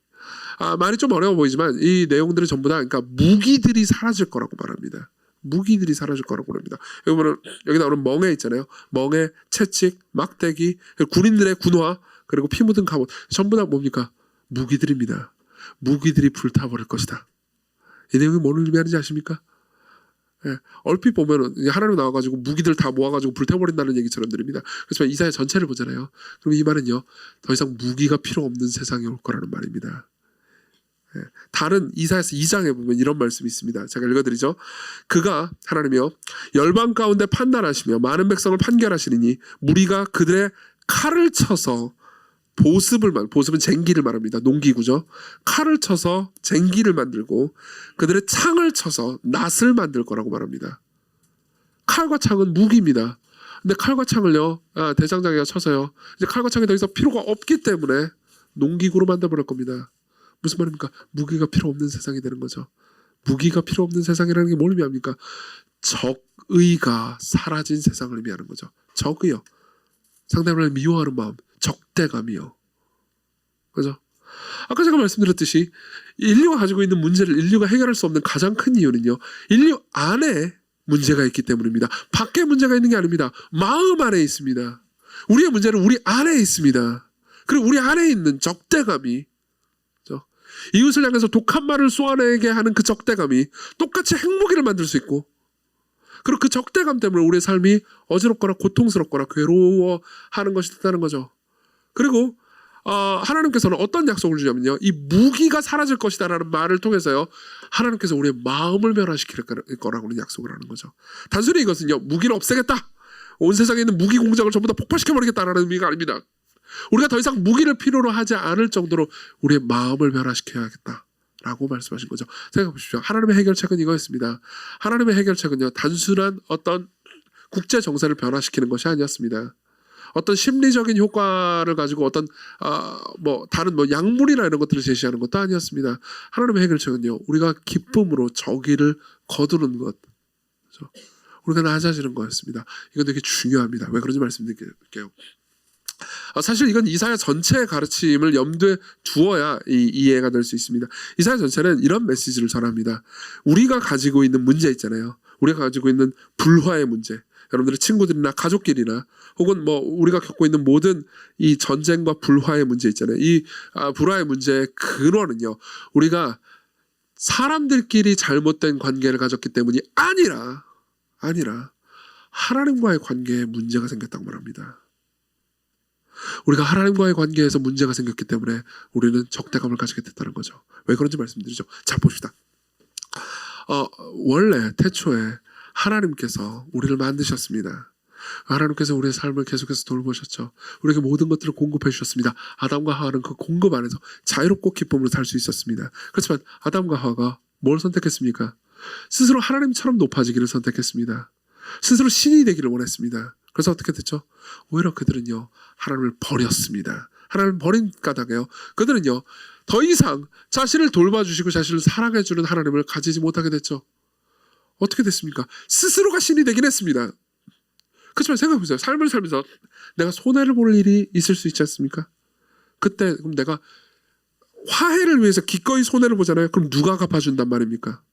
말이 좀 어려워 보이지만 이 내용들은 전부 다 그러니까 무기들이 사라질 거라고 말합니다. 무기들이 사라질 거라고 합니다. 여기 보면 여기 나오는 멍에 있잖아요. 멍에, 채찍, 막대기, 군인들의 군화, 그리고 피 묻은 갑옷, 전부 다 뭡니까? 무기들입니다. 무기들이 불타버릴 것이다. 이 내용이 뭘 의미하는지 아십니까? 예, 얼핏 보면은 하나님 나와가지고 무기들 다 모아가지고 불태워버린다는 얘기처럼 들립니다. 그렇지만 이사야 전체를 보잖아요. 그럼 이 말은요, 더 이상 무기가 필요 없는 세상이 올 거라는 말입니다. 예, 다른 이사야서 2장에 보면 이런 말씀이 있습니다. 제가 읽어드리죠. 그가 하나님이요 열방 가운데 판단하시며 많은 백성을 판결하시리니 무리가 그들의 칼을 쳐서 보습은 쟁기를 말합니다. 농기구죠. 칼을 쳐서 쟁기를 만들고 그들의 창을 쳐서 낫을 만들 거라고 말합니다. 칼과 창은 무기입니다. 근데 칼과 창을요, 대장장이가 쳐서요, 이제 칼과 창이 더 이상 필요가 없기 때문에 농기구로 만들어버릴 겁니다. 무슨 말입니까? 무기가 필요 없는 세상이 되는 거죠. 무기가 필요 없는 세상이라는 게 뭘 의미합니까? 적의가 사라진 세상을 의미하는 거죠. 적의요. 상대방을 미워하는 마음, 적대감이요. 그죠? 아까 제가 말씀드렸듯이 인류가 가지고 있는 문제를 인류가 해결할 수 없는 가장 큰 이유는요, 인류 안에 문제가 있기 때문입니다. 밖에 문제가 있는 게 아닙니다. 마음 안에 있습니다. 우리의 문제는 우리 안에 있습니다. 그리고 우리 안에 있는 적대감이, 그죠? 이웃을 향해서 독한 말을 쏘아내게 하는 그 적대감이 똑같이 행복이를 만들 수 있고, 그리고 그 적대감 때문에 우리의 삶이 어지럽거나 고통스럽거나 괴로워하는 것이 됐다는 거죠. 그리고 하나님께서는 어떤 약속을 주냐면요, 이 무기가 사라질 것이다라는 말을 통해서요, 하나님께서 우리의 마음을 변화시킬 거라고는 약속을 하는 거죠. 단순히 이것은요, 무기를 없애겠다, 온 세상에 있는 무기 공장을 전부 다 폭파시켜버리겠다라는 의미가 아닙니다. 우리가 더 이상 무기를 필요로 하지 않을 정도로 우리의 마음을 변화시켜야겠다 라고 말씀하신 거죠. 생각해 보십시오. 하나님의 해결책은 이거였습니다. 하나님의 해결책은요, 단순한 어떤 국제 정세를 변화시키는 것이 아니었습니다. 어떤 심리적인 효과를 가지고 어떤 다른 약물이나 이런 것들을 제시하는 것도 아니었습니다. 하나님의 해결책은요, 우리가 기쁨으로 저기를 거두는 것, 그렇죠? 우리가 낮아지는 거였습니다. 이건 되게 중요합니다. 왜 그런지 말씀드릴게요. 사실 이건 이사야 전체의 가르침을 염두에 두어야 이해가 될 수 있습니다. 이사야 전체는 이런 메시지를 전합니다. 우리가 가지고 있는 문제 있잖아요. 우리가 가지고 있는 불화의 문제, 여러분들의 친구들이나 가족끼리나 혹은 우리가 겪고 있는 모든 이 전쟁과 불화의 문제 있잖아요. 이 불화의 문제의 근원은요, 우리가 사람들끼리 잘못된 관계를 가졌기 때문이 아니라 하나님과의 관계에 문제가 생겼다고 말합니다. 우리가 하나님과의 관계에서 문제가 생겼기 때문에 우리는 적대감을 가지게 됐다는 거죠. 왜 그런지 말씀드리죠. 자, 봅시다. 원래 태초에 하나님께서 우리를 만드셨습니다. 하나님께서 우리의 삶을 계속해서 돌보셨죠. 우리에게 모든 것들을 공급해 주셨습니다. 아담과 하와는 그 공급 안에서 자유롭고 기쁨으로 살 수 있었습니다. 그렇지만 아담과 하와가 뭘 선택했습니까? 스스로 하나님처럼 높아지기를 선택했습니다. 스스로 신이 되기를 원했습니다. 그래서 어떻게 됐죠? 오히려 그들은요, 하나님을 버렸습니다. 하나님을 버린 까닭에요, 그들은요, 더 이상 자신을 돌봐주시고 자신을 사랑해주는 하나님을 가지지 못하게 됐죠. 어떻게 됐습니까? 스스로가 신이 되긴 했습니다. 그렇지만 생각해보세요. 삶을 살면서 내가 손해를 볼 일이 있을 수 있지 않습니까? 그때 그럼 내가 화해를 위해서 기꺼이 손해를 보잖아요. 그럼 누가 갚아준단 말입니까?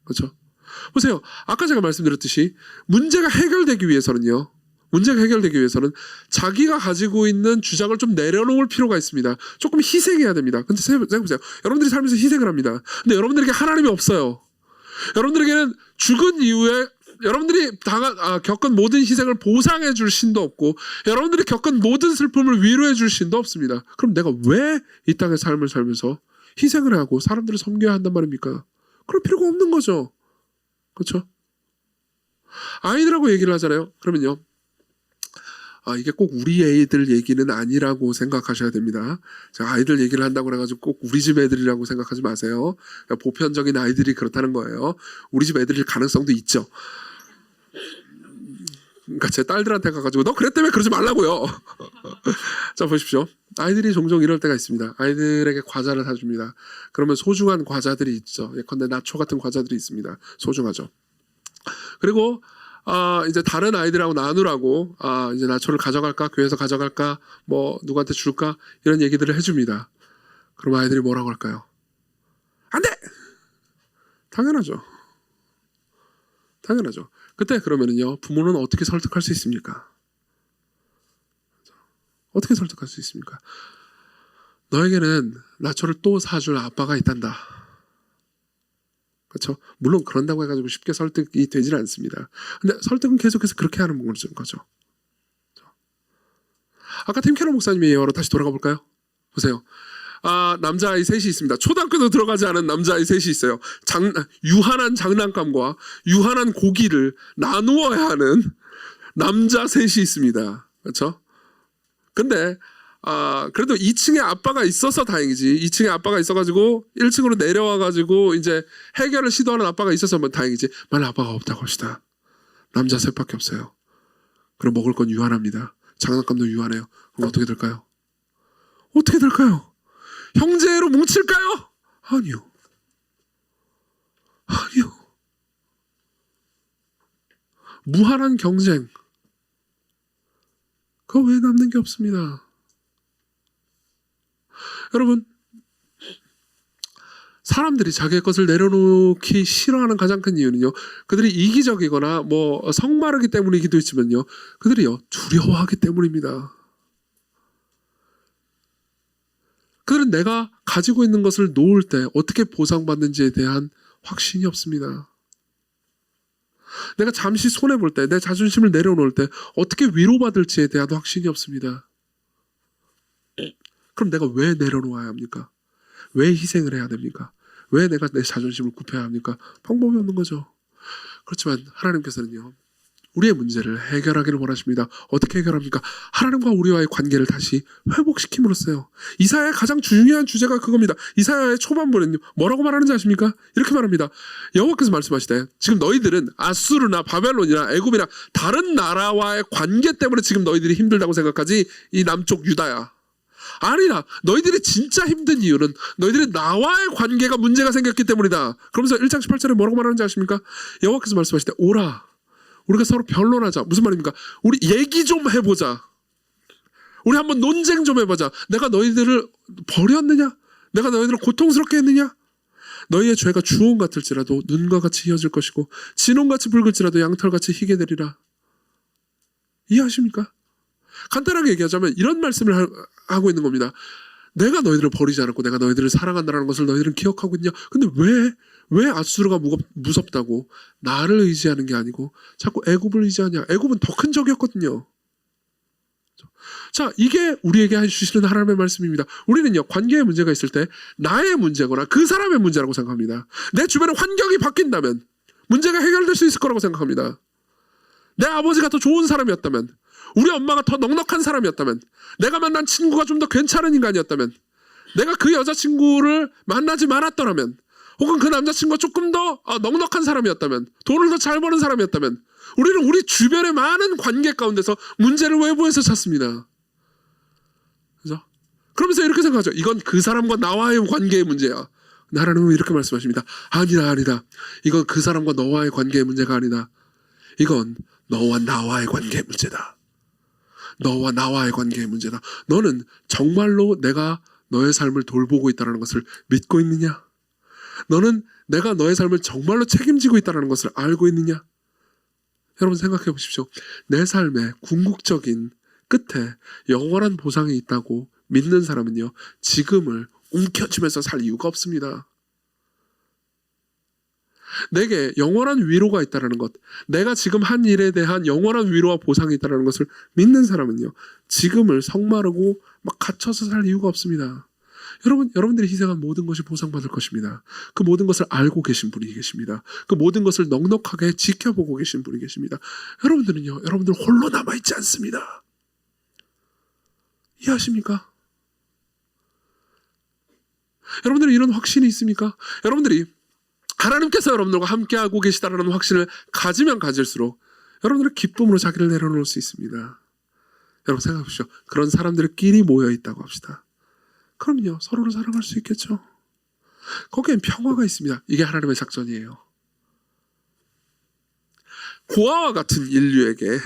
그렇죠? 보세요. 아까 제가 말씀드렸듯이 문제가 해결되기 위해서는 자기가 가지고 있는 주장을 좀 내려놓을 필요가 있습니다. 조금 희생해야 됩니다. 근데 생각해보세요. 여러분들이 살면서 희생을 합니다. 근데 여러분들에게 하나님이 없어요. 여러분들에게는 죽은 이후에 여러분들이 겪은 모든 희생을 보상해 줄 신도 없고, 여러분들이 겪은 모든 슬픔을 위로해 줄 신도 없습니다. 그럼 내가 왜 이 땅의 삶을 살면서 희생을 하고 사람들을 섬겨야 한단 말입니까? 그럴 필요가 없는 거죠. 그렇죠? 아이들하고 얘기를 하잖아요. 그러면요, 이게 꼭 우리 애들 얘기는 아니라고 생각하셔야 됩니다. 제가 아이들 얘기를 한다고 해가지고 꼭 우리 집 애들이라고 생각하지 마세요. 보편적인 아이들이 그렇다는 거예요. 우리 집 애들일 가능성도 있죠. 그러니까 제 딸들한테 가가지고 너 그랬다며 그러지 말라고요. 자, 보십시오. 아이들이 종종 이럴 때가 있습니다. 아이들에게 과자를 사줍니다. 그러면 소중한 과자들이 있죠. 예컨대 나초 같은 과자들이 있습니다. 소중하죠. 그리고 이제 다른 아이들하고 나누라고 이제 나초를 가져갈까, 교회에서 가져갈까, 뭐 누구한테 줄까 이런 얘기들을 해줍니다. 그럼 아이들이 뭐라고 할까요? 안 돼! 당연하죠. 당연하죠. 그때 그러면은요, 부모는 어떻게 설득할 수 있습니까? 어떻게 설득할 수 있습니까? 너에게는 나초를 또 사줄 아빠가 있단다. 그렇죠? 물론 그런다고 해가지고 쉽게 설득이 되지는 않습니다. 근데 설득은 계속해서 그렇게 하는 거죠. 아까 팀 캐러 목사님의 예화로 다시 돌아가 볼까요? 보세요. 남자아이 셋이 있습니다. 초등학교도 들어가지 않은 남자아이 셋이 있어요. 유한한 장난감과 유한한 고기를 나누어야 하는 남자 셋이 있습니다. 그렇죠? 근데 그래도 2층에 아빠가 있어서 다행이지. 2층에 아빠가 있어가지고 1층으로 내려와가지고 이제 해결을 시도하는 아빠가 있어서 다행이지. 만약 아빠가 없다고 합시다. 남자 셋밖에 없어요. 그럼 먹을 건 유한합니다. 장난감도 유한해요. 그럼 어떻게 될까요? 어떻게 될까요? 형제로 뭉칠까요? 아니요. 아니요. 무한한 경쟁. 그거 왜 남는 게 없습니다. 여러분, 사람들이 자기의 것을 내려놓기 싫어하는 가장 큰 이유는요, 그들이 이기적이거나 뭐 성마르기 때문이기도 있지만요, 그들이요 두려워하기 때문입니다. 그들은 내가 가지고 있는 것을 놓을 때 어떻게 보상받는지에 대한 확신이 없습니다. 내가 잠시 손해볼 때, 내 자존심을 내려놓을 때 어떻게 위로받을지에 대한 확신이 없습니다. 그럼 내가 왜 내려놓아야 합니까? 왜 희생을 해야 됩니까? 왜 내가 내 자존심을 굽혀야 합니까? 방법이 없는 거죠. 그렇지만 하나님께서는요, 우리의 문제를 해결하기를 원하십니다. 어떻게 해결합니까? 하나님과 우리와의 관계를 다시 회복시킴으로써요. 이사야의 가장 중요한 주제가 그겁니다. 이사야의 초반부에는 뭐라고 말하는지 아십니까? 이렇게 말합니다. 여호와께서 말씀하시되 지금 너희들은 아수르나 바벨론이나 애굽이나 다른 나라와의 관계 때문에 지금 너희들이 힘들다고 생각하지, 이 남쪽 유다야. 아니다. 너희들이 진짜 힘든 이유는 너희들이 나와의 관계가 문제가 생겼기 때문이다. 그러면서 1장 18절에 뭐라고 말하는지 아십니까? 여호와께서 말씀하시되 오라. 우리가 서로 변론하자. 무슨 말입니까? 우리 얘기 좀 해보자. 우리 한번 논쟁 좀 해보자. 내가 너희들을 버렸느냐? 내가 너희들을 고통스럽게 했느냐? 너희의 죄가 주홍 같을지라도 눈과 같이 희어질 것이고 진홍같이 붉을지라도 양털같이 희게 되리라. 이해하십니까? 간단하게 얘기하자면 이런 말씀을 하고 있는 겁니다. 내가 너희들을 버리지 않았고 내가 너희들을 사랑한다는 것을 너희들은 기억하고 있냐? 근데 왜 아수르가 무섭다고 나를 의지하는 게 아니고 자꾸 애굽을 의지하냐? 애굽은 더 큰 적이었거든요. 자, 이게 우리에게 해주시는 하나님의 말씀입니다. 우리는요, 관계에 문제가 있을 때 나의 문제거나 그 사람의 문제라고 생각합니다. 내 주변의 환경이 바뀐다면 문제가 해결될 수 있을 거라고 생각합니다. 내 아버지가 더 좋은 사람이었다면, 우리 엄마가 더 넉넉한 사람이었다면, 내가 만난 친구가 좀 더 괜찮은 인간이었다면, 내가 그 여자친구를 만나지 말았더라면, 혹은 그 남자친구가 조금 더 넉넉한 사람이었다면, 돈을 더 잘 버는 사람이었다면, 우리는 우리 주변의 많은 관계 가운데서 문제를 외부에서 찾습니다. 그죠? 그러면서 이렇게 생각하죠. 이건 그 사람과 나와의 관계의 문제야. 하나님은 이렇게 말씀하십니다. 아니다. 이건 그 사람과 너와의 관계의 문제가 아니다. 이건 너와 나와의 관계의 문제다. 너와 나와의 관계의 문제다. 너는 정말로 내가 너의 삶을 돌보고 있다는 것을 믿고 있느냐? 너는 내가 너의 삶을 정말로 책임지고 있다는 것을 알고 있느냐? 여러분 생각해 보십시오. 내 삶의 궁극적인 끝에 영원한 보상이 있다고 믿는 사람은요, 지금을 움켜쥐면서 살 이유가 없습니다. 내게 영원한 위로가 있다는 것, 내가 지금 한 일에 대한 영원한 위로와 보상이 있다는 것을 믿는 사람은요, 지금을 성마르고 막 갇혀서 살 이유가 없습니다. 여러분들이 희생한 모든 것이 보상받을 것입니다. 그 모든 것을 알고 계신 분이 계십니다. 그 모든 것을 넉넉하게 지켜보고 계신 분이 계십니다. 여러분들은요, 여러분들 홀로 남아있지 않습니다. 이해하십니까? 여러분들은 이런 확신이 있습니까? 여러분들이 하나님께서 여러분들과 함께하고 계시다는 확신을 가지면 가질수록 여러분들은 기쁨으로 자기를 내려놓을 수 있습니다. 여러분 생각해보십시오. 그런 사람들끼리 모여있다고 합시다. 그럼요, 서로를 사랑할 수 있겠죠. 거기엔 평화가 있습니다. 이게 하나님의 작전이에요. 고아와 같은 인류에게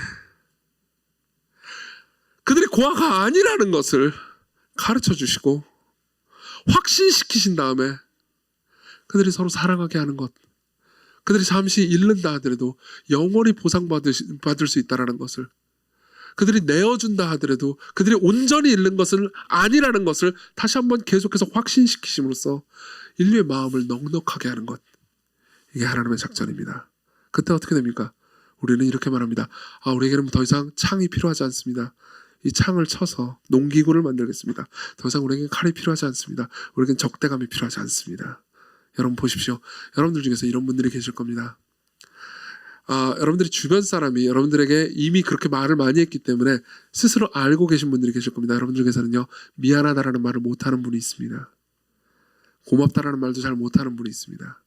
그들이 고아가 아니라는 것을 가르쳐 주시고 확신시키신 다음에 그들이 서로 사랑하게 하는 것, 그들이 잠시 잃는다 하더라도 영원히 보상받을 수 있다는 것을, 그들이 내어준다 하더라도 그들이 온전히 잃는 것은 아니라는 것을 다시 한번 계속해서 확신시키심으로써 인류의 마음을 넉넉하게 하는 것, 이게 하나님의 작전입니다. 그때 어떻게 됩니까? 우리는 이렇게 말합니다. 우리에게는 더 이상 창이 필요하지 않습니다. 이 창을 쳐서 농기구를 만들겠습니다. 더 이상 우리에게 칼이 필요하지 않습니다. 우리에겐 적대감이 필요하지 않습니다. 여러분 보십시오. 여러분들 중에서 이런 분들이 계실 겁니다. 여러분들이 주변 사람이 여러분들에게 이미 그렇게 말을 많이 했기 때문에 스스로 알고 계신 분들이 계실 겁니다. 여러분 중에서는요, 미안하다라는 말을 못하는 분이 있습니다. 고맙다라는 말도 잘 못하는 분이 있습니다.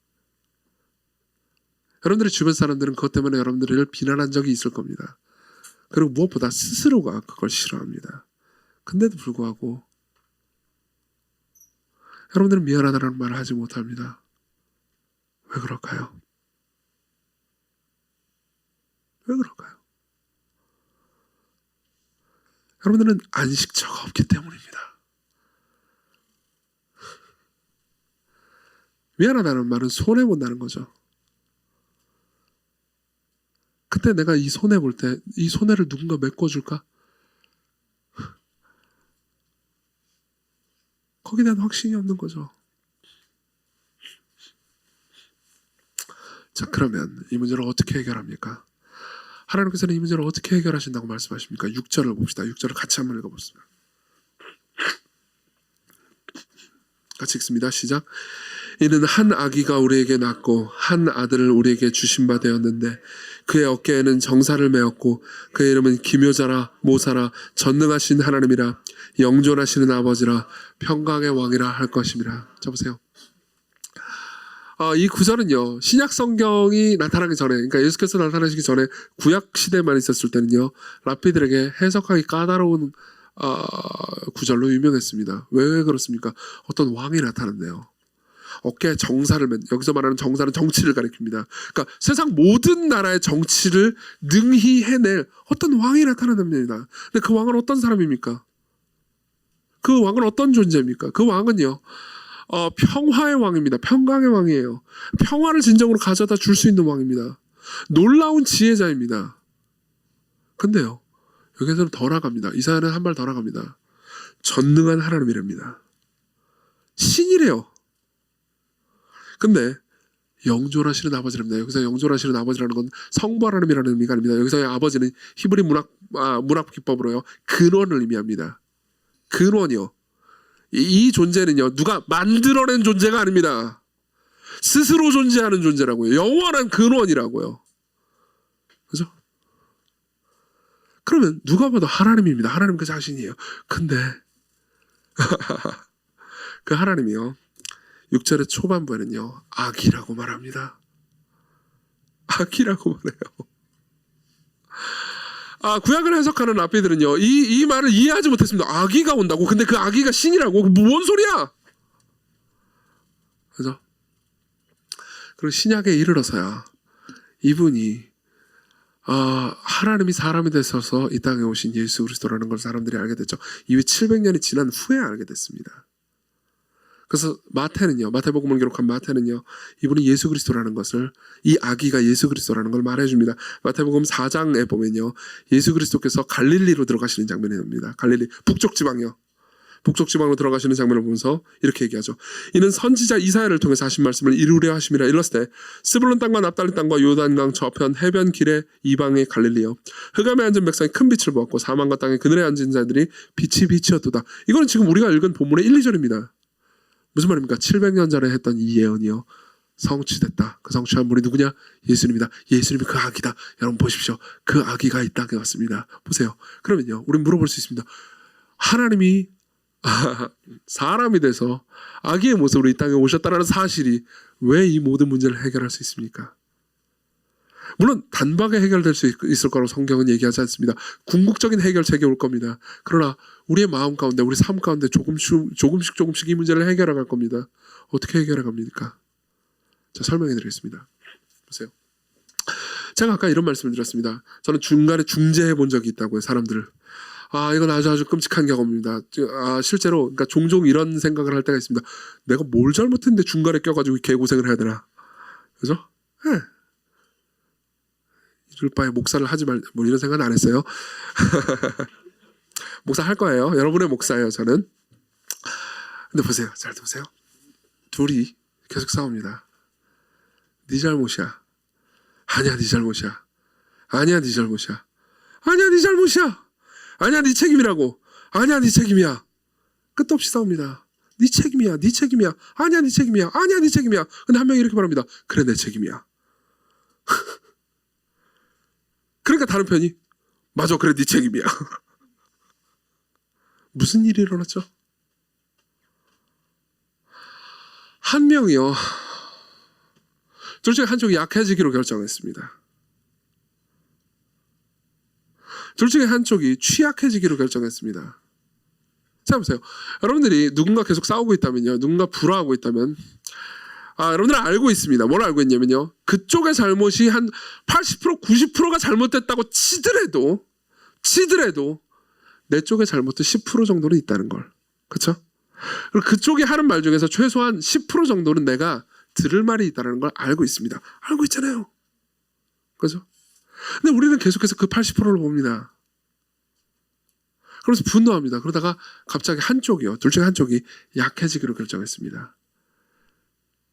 여러분들의 주변 사람들은 그것 때문에 여러분들을 비난한 적이 있을 겁니다. 그리고 무엇보다 스스로가 그걸 싫어합니다. 근데도 불구하고 여러분들은 미안하다는 말을 하지 못합니다. 왜 그럴까요? 왜 그럴까요? 여러분들은 안식처가 없기 때문입니다. 미안하다는 말은 손해본다는 거죠. 그때 내가 이 손해볼 때 이 손해를 누군가 메꿔줄까? 거기에 대한 확신이 없는 거죠. 자, 그러면 이 문제를 어떻게 해결합니까? 하나님께서는 이 문제를 어떻게 해결하신다고 말씀하십니까? 6절을 봅시다. 6절을 같이 한번 읽어보겠습니다. 같이 읽습니다. 시작. 이는 한 아기가 우리에게 낳고 한 아들을 우리에게 주신 바 되었는데 그의 어깨에는 정사를 메었고 그의 이름은 기묘자라 모사라 전능하신 하나님이라 영존하시는 아버지라 평강의 왕이라 할 것임이라. 자, 보세요. 이 구절은요, 신약 성경이 나타나기 전에, 그러니까 예수께서 나타나시기 전에 구약 시대만 있었을 때는요, 랍비들에게 해석하기 까다로운 구절로 유명했습니다. 왜 그렇습니까? 어떤 왕이 나타났네요. 어깨에 정사를 여기서 말하는 정사는 정치를 가리킵니다. 그러니까 세상 모든 나라의 정치를 능히 해낼 어떤 왕이 나타난답니다. 근데 그 왕은 어떤 사람입니까? 그 왕은 어떤 존재입니까? 그 왕은요, 평화의 왕입니다. 평강의 왕이에요. 평화를 진정으로 가져다 줄 수 있는 왕입니다. 놀라운 지혜자입니다. 근데요, 여기서는 더 나갑니다. 이사야는 한 발 더 나갑니다. 전능한 하나님이랍니다. 신이래요. 근데 영존하시는 아버지랍니다. 여기서 영존하시는 아버지라는 건 성부 하나님이라는 의미가 아닙니다. 여기서의 아버지는 히브리 문학 기법으로요, 근원을 의미합니다. 근원이요. 이 존재는요, 누가 만들어낸 존재가 아닙니다. 스스로 존재하는 존재라고요. 영원한 근원이라고요. 그죠? 그러면 누가 봐도 하나님입니다. 하나님 그 자신이에요. 근데 그 하나님이요, 6절의 초반부에는요, 아기라고 말합니다. 아기라고 말해요. 구약을 해석하는 랍비들은요, 이 말을 이해하지 못했습니다. 아기가 온다고? 근데 그 아기가 신이라고? 뭔 소리야? 그죠? 그리고 신약에 이르러서야 이분이 하나님이 사람이 되셔서 이 땅에 오신 예수 그리스도라는 걸 사람들이 알게 됐죠. 이후 700년이 지난 후에 알게 됐습니다. 그래서 마태복음을 기록한 마태는요, 이분이 예수 그리스도라는 것을, 이 아기가 예수 그리스도라는 걸 말해줍니다. 마태복음 4장에 보면요, 예수 그리스도께서 갈릴리로 들어가시는 장면이 납니다. 갈릴리 북쪽 지방이요. 북쪽 지방으로 들어가시는 장면을 보면서 이렇게 얘기하죠. 이는 선지자 이사야를 통해서 하신 말씀을 이루려 하심이라. 일렀을 때 스불론 땅과 납달리 땅과 요단강 저편 해변 길의 이방의 갈릴리요, 흑암에 앉은 백성이 큰 빛을 보았고 사망과 땅에 그늘에 앉은 자들이 빛이 빛이었도다. 이거는 지금 우리가 읽은 본문의 1, 2절입니다. 무슨 말입니까? 700년 전에 했던 이 예언이요, 성취됐다. 그 성취한 분이 누구냐? 예수님이다. 예수님이 그 아기다. 여러분 보십시오. 그 아기가 이 땅에 왔습니다. 보세요. 그러면요, 우리는 물어볼 수 있습니다. 하나님이 사람이 돼서 아기의 모습으로 이 땅에 오셨다는 사실이 왜 이 모든 문제를 해결할 수 있습니까? 물론 단박에 해결될 수 있을 거라고 성경은 얘기하지 않습니다. 궁극적인 해결책이 올 겁니다. 그러나 우리의 마음 가운데, 우리 삶 가운데 조금씩 이 문제를 해결해 갈 겁니다. 어떻게 해결해 갑니까? 자, 설명해 드리겠습니다. 보세요. 제가 아까 이런 말씀을 드렸습니다. 저는 중간에 중재해 본 적이 있다고요, 사람들을. 이건 아주 끔찍한 경험입니다. 실제로 그러니까 종종 이런 생각을 할 때가 있습니다. 내가 뭘 잘못했는데 중간에 껴가지고 개고생을 해야 되나, 그죠? 네. 이럴 바에 목사를 하지 말, 뭐 이런 생각은 안 했어요. 목사 할 거예요. 여러분의 목사예요, 저는. 근데 보세요, 잘 보세요. 둘이 계속 싸웁니다. 네 잘못이야. 아니야, 네 잘못이야. 아니야, 네 잘못이야. 아니야, 네 잘못이야. 아니야, 네 책임이라고. 아니야, 네 책임이야. 끝도 없이 싸웁니다. 네 책임이야, 네 책임이야. 아니야, 네 책임이야. 아니야, 네 책임이야. 근데 한 명이 이렇게 말합니다. 그래, 내 책임이야. 그러니까 다른 편이 맞아, 그래, 네 책임이야. 무슨 일이 일어났죠? 한 명이요, 둘 중에 한쪽이 약해지기로 결정했습니다. 둘 중에 한쪽이 취약해지기로 결정했습니다. 자, 보세요. 여러분들이 누군가 계속 싸우고 있다면요, 누군가 불화하고 있다면, 여러분들은 알고 있습니다. 뭘 알고 있냐면요, 그쪽의 잘못이 한 80%, 90%가 잘못됐다고 치더라도 내 쪽의 잘못도 10% 정도는 있다는 걸. 그렇죠? 그리고 그쪽이 하는 말 중에서 최소한 10% 정도는 내가 들을 말이 있다는 걸 알고 있습니다. 알고 있잖아요. 그렇죠? 근데 우리는 계속해서 그 80%를 봅니다. 그래서 분노합니다. 그러다가 갑자기 한쪽이요, 둘 중에 한쪽이 약해지기로 결정했습니다.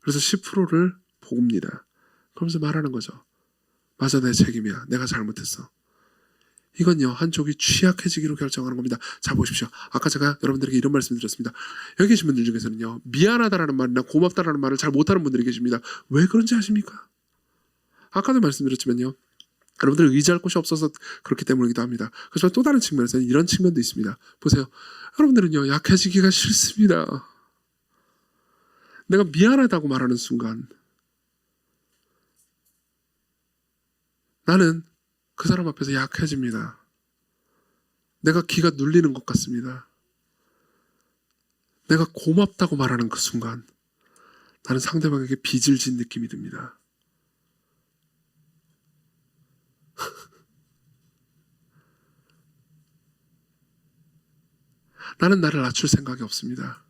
그래서 10%를 봅니다. 그러면서 말하는 거죠. 맞아, 내 책임이야. 내가 잘못했어. 이건요, 한쪽이 취약해지기로 결정하는 겁니다. 자, 보십시오. 아까 제가 여러분들에게 이런 말씀을 드렸습니다. 여기 계신 분들 중에서는요, 미안하다라는 말이나 고맙다라는 말을 잘 못하는 분들이 계십니다. 왜 그런지 아십니까? 아까도 말씀드렸지만요, 여러분들 의지할 곳이 없어서 그렇기 때문이기도 합니다. 그렇지만 또 다른 측면에서는 이런 측면도 있습니다. 보세요. 여러분들은요, 약해지기가 싫습니다. 내가 미안하다고 말하는 순간 나는 그 사람 앞에서 약해집니다. 내가 기가 눌리는 것 같습니다. 내가 고맙다고 말하는 그 순간 나는 상대방에게 빚을 진 느낌이 듭니다. 나는 나를 낮출 생각이 없습니다.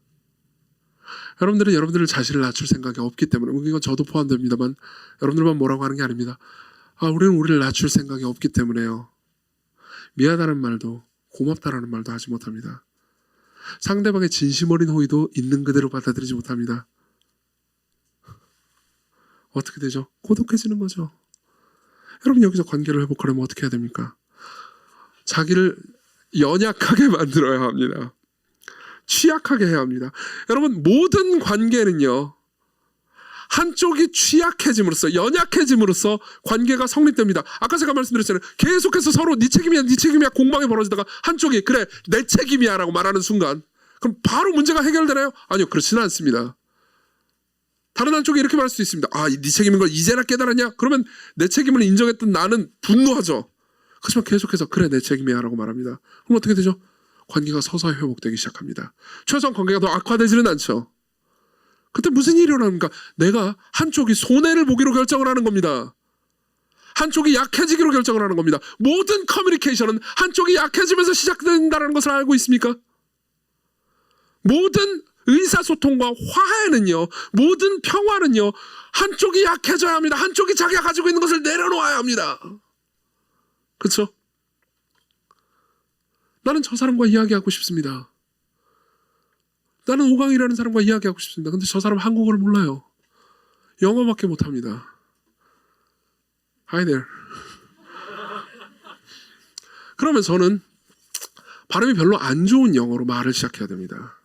여러분들은 여러분들 자신을 낮출 생각이 없기 때문에, 이건 저도 포함됩니다만 여러분들만 뭐라고 하는 게 아닙니다. 우리는 우리를 낮출 생각이 없기 때문에요, 미안하다는 말도 고맙다라는 말도 하지 못합니다. 상대방의 진심 어린 호의도 있는 그대로 받아들이지 못합니다. 어떻게 되죠? 고독해지는 거죠. 여러분, 여기서 관계를 회복하려면 어떻게 해야 됩니까? 자기를 연약하게 만들어야 합니다. 취약하게 해야 합니다. 여러분, 모든 관계는요, 한쪽이 취약해짐으로써, 연약해짐으로써 관계가 성립됩니다. 아까 제가 말씀드렸잖아요. 계속해서 서로 네 책임이야, 네 책임이야 공방이 벌어지다가 한쪽이 그래, 내 책임이야 라고 말하는 순간 그럼 바로 문제가 해결되나요? 아니요, 그렇지는 않습니다. 다른 한쪽이 이렇게 말할 수 있습니다. 네 책임인 걸 이제나 깨달았냐? 그러면 내 책임을 인정했던 나는 분노하죠. 하지만 계속해서 그래, 내 책임이야 라고 말합니다. 그럼 어떻게 되죠? 관계가 서서히 회복되기 시작합니다. 최소한 관계가 더 악화되지는 않죠. 그때 무슨 일이 일어납니까? 내가 한쪽이 손해를 보기로 결정을 하는 겁니다. 한쪽이 약해지기로 결정을 하는 겁니다. 모든 커뮤니케이션은 한쪽이 약해지면서 시작된다는 것을 알고 있습니까? 모든 의사소통과 화해는요, 모든 평화는요, 한쪽이 약해져야 합니다. 한쪽이 자기가 가지고 있는 것을 내려놓아야 합니다. 그렇죠? 나는 저 사람과 이야기하고 싶습니다. 나는 오강이라는 사람과 이야기하고 싶습니다. 근데 저 사람 한국어를 몰라요. 영어밖에 못합니다. Hi there. 그러면 저는 발음이 별로 안 좋은 영어로 말을 시작해야 됩니다.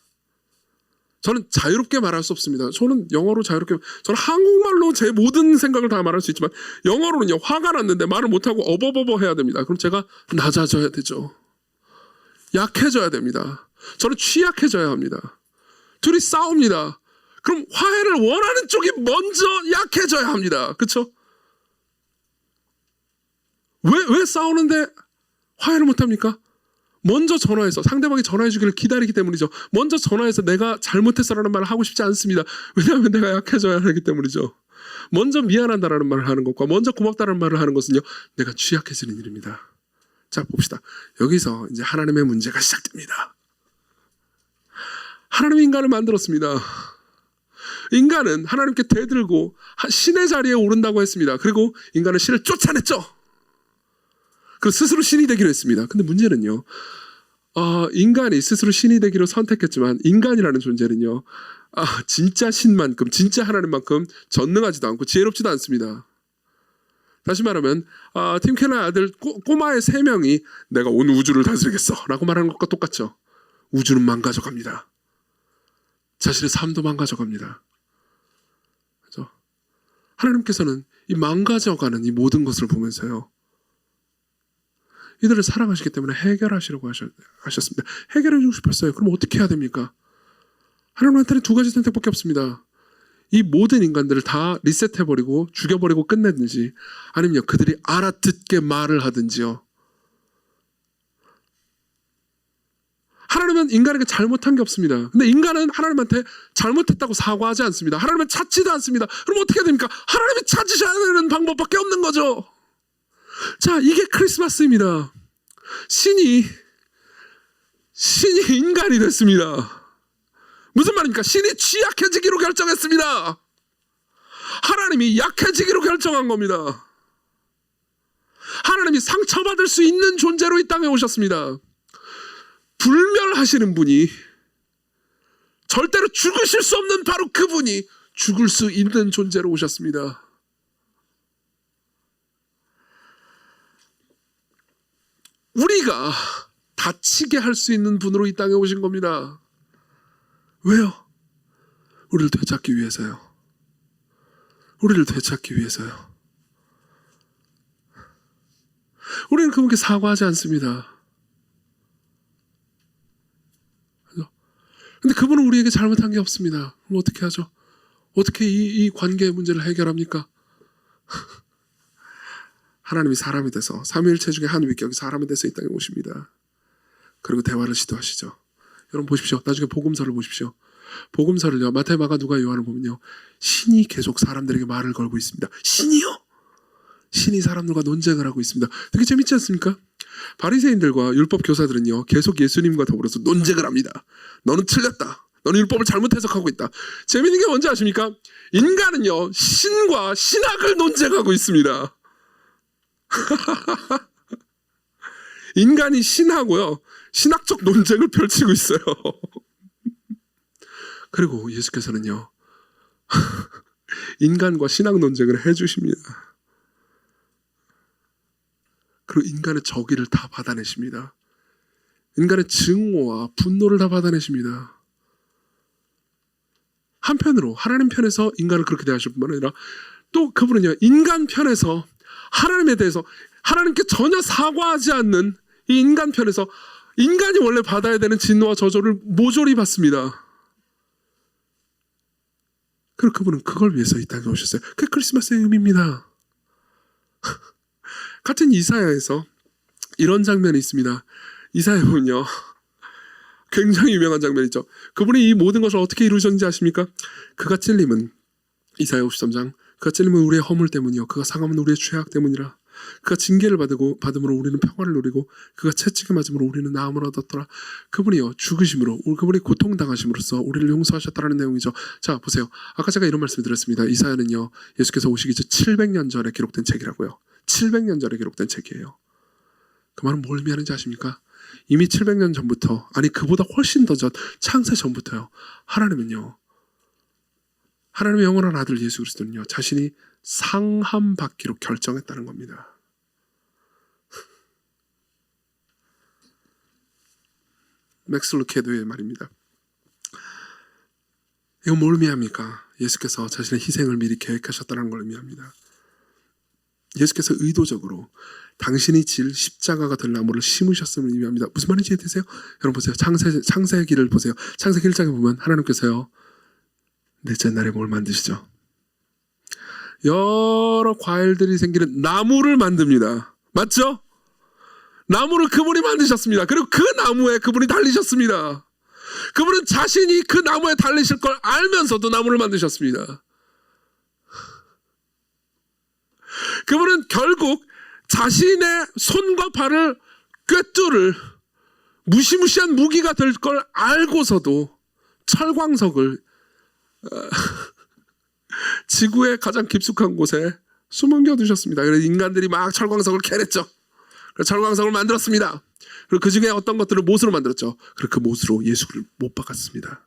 저는 자유롭게 말할 수 없습니다. 저는 영어로 자유롭게, 저는 한국말로 제 모든 생각을 다 말할 수 있지만 영어로는요, 화가 났는데 말을 못하고 어버버버 해야 됩니다. 그럼 제가 낮아져야 되죠. 약해져야 됩니다. 저는 취약해져야 합니다. 둘이 싸웁니다. 그럼 화해를 원하는 쪽이 먼저 약해져야 합니다. 그렇죠? 왜 싸우는데 화해를 못합니까? 먼저 전화해서, 상대방이 전화해 주기를 기다리기 때문이죠. 먼저 전화해서 내가 잘못했어라는 말을 하고 싶지 않습니다. 왜냐하면 내가 약해져야 하기 때문이죠. 먼저 미안하다라는 말을 하는 것과 먼저 고맙다라는 말을 하는 것은요, 내가 취약해지는 일입니다. 자, 봅시다. 여기서 이제 하나님의 문제가 시작됩니다. 하나님이 인간을 만들었습니다. 인간은 하나님께 대들고 신의 자리에 오른다고 했습니다. 그리고 인간은 신을 쫓아냈죠. 그리고 스스로 신이 되기로 했습니다. 근데 문제는요, 인간이 스스로 신이 되기로 선택했지만 인간이라는 존재는요, 진짜 신만큼, 진짜 하나님만큼 전능하지도 않고 지혜롭지도 않습니다. 다시 말하면 팀 켈러의 아들 꼬마의 3명이 내가 온 우주를 다스리겠어 라고 말하는 것과 똑같죠. 우주는 망가져갑니다. 자신의 삶도 망가져갑니다. 그렇죠? 하나님께서는 이 망가져가는 이 모든 것을 보면서요, 이들을 사랑하시기 때문에 해결하시려고 하셨습니다. 해결해주고 싶었어요. 그럼 어떻게 해야 됩니까? 하나님한테는 2가지 선택밖에 없습니다. 이 모든 인간들을 다 리셋해버리고 죽여버리고 끝내든지, 아니면요, 그들이 알아듣게 말을 하든지요. 하나님은 인간에게 잘못한 게 없습니다. 근데 인간은 하나님한테 잘못했다고 사과하지 않습니다. 하나님은 찾지도 않습니다. 그럼 어떻게 해야 됩니까? 하나님이 찾으셔야 되는 방법밖에 없는 거죠. 자, 이게 크리스마스입니다. 신이 인간이 됐습니다. 무슨 말입니까? 신이 취약해지기로 결정했습니다. 하나님이 약해지기로 결정한 겁니다. 하나님이 상처받을 수 있는 존재로 이 땅에 오셨습니다. 불멸하시는 분이, 절대로 죽으실 수 없는 바로 그분이 죽을 수 있는 존재로 오셨습니다. 우리가 다치게 할 수 있는 분으로 이 땅에 오신 겁니다. 왜요? 우리를 되찾기 위해서요. 우리를 되찾기 위해서요. 우리는 그분께 사과하지 않습니다. 근데 그분은 우리에게 잘못한 게 없습니다. 그럼 어떻게 하죠? 어떻게 이 관계의 문제를 해결합니까? 하나님이 사람이 돼서, 삼위일체 중에 한 위격이 사람이 돼서 이 땅에 오십니다. 그리고 대화를 시도하시죠. 여러분 보십시오. 나중에 복음서를 보십시오. 복음서를요, 마태, 마가, 누가, 요한을 보면요, 신이 계속 사람들에게 말을 걸고 있습니다. 신이요? 신이 사람들과 논쟁을 하고 있습니다. 되게 재밌지 않습니까? 바리새인들과 율법 교사들은요, 계속 예수님과 더불어서 논쟁을 합니다. 너는 틀렸다. 너는 율법을 잘못 해석하고 있다. 재밌는 게 뭔지 아십니까? 인간은요, 신과 신학을 논쟁하고 있습니다. 인간이 신하고요, 신학적 논쟁을 펼치고 있어요. 그리고 예수께서는요, 인간과 신학 논쟁을 해주십니다. 그리고 인간의 저기를 다 받아내십니다. 인간의 증오와 분노를 다 받아내십니다. 한편으로 하나님 편에서 인간을 그렇게 대하실 뿐만 아니라, 또 그분은요, 인간 편에서 하나님에 대해서 하나님께 전혀 사과하지 않는 이 인간 편에서 인간이 원래 받아야 되는 진노와 저주를 모조리 받습니다. 그리고 그분은 그걸 위해서 이 땅에 오셨어요. 그게 크리스마스의 의미입니다. 같은 이사야에서 이런 장면이 있습니다. 이사야 보면요, 굉장히 유명한 장면이죠. 그분이 이 모든 것을 어떻게 이루셨는지 아십니까? 그가 찔림은, 이사야 53장, 그가 찔림은 우리의 허물 때문이요, 그가 상함은 우리의 죄악 때문이라. 그가 징계를 받음으로 우리는 평화를 누리고 그가 채찍에 맞음으로 우리는 나음을 얻었더라. 그분이요, 죽으심으로, 그분이 고통당하심으로써 우리를 용서하셨다는 내용이죠. 자, 보세요. 아까 제가 이런 말씀을 드렸습니다. 이사야는요, 예수께서 오시기 전 700년 전에 기록된 책이라고요. 700년 전에 기록된 책이에요. 그 말은 뭘 의미하는지 아십니까? 이미 700년 전부터, 아니 그보다 훨씬 더 전, 창세 전부터요, 하나님은요, 하나님의 영원한 아들 예수 그리스도는요, 자신이 상함받기로 결정했다는 겁니다. 맥스 루케드의 말입니다. 이건 뭘 의미합니까? 예수께서 자신의 희생을 미리 계획하셨다는 걸 의미합니다. 예수께서 의도적으로 당신이 질 십자가가 될 나무를 심으셨음을 의미합니다. 무슨 말인지 이해되세요? 여러분 보세요. 창세기를 보세요. 창세기 1장에 보면 하나님께서요, 넷째 날에 뭘 만드시죠? 여러 과일들이 생기는 나무를 만듭니다. 맞죠? 나무를 그분이 만드셨습니다. 그리고 그 나무에 그분이 달리셨습니다. 그분은 자신이 그 나무에 달리실 걸 알면서도 나무를 만드셨습니다. 그분은 결국 자신의 손과 발을 꿰뚫을 무시무시한 무기가 될 걸 알고서도 철광석을 지구의 가장 깊숙한 곳에 숨겨 두셨습니다. 그래서 인간들이 막 철광석을 캐냈죠. 그래서 철광석을 만들었습니다. 그리고 그 중에 어떤 것들을 못으로 만들었죠. 그리고 그 못으로 예수를 못 박았습니다.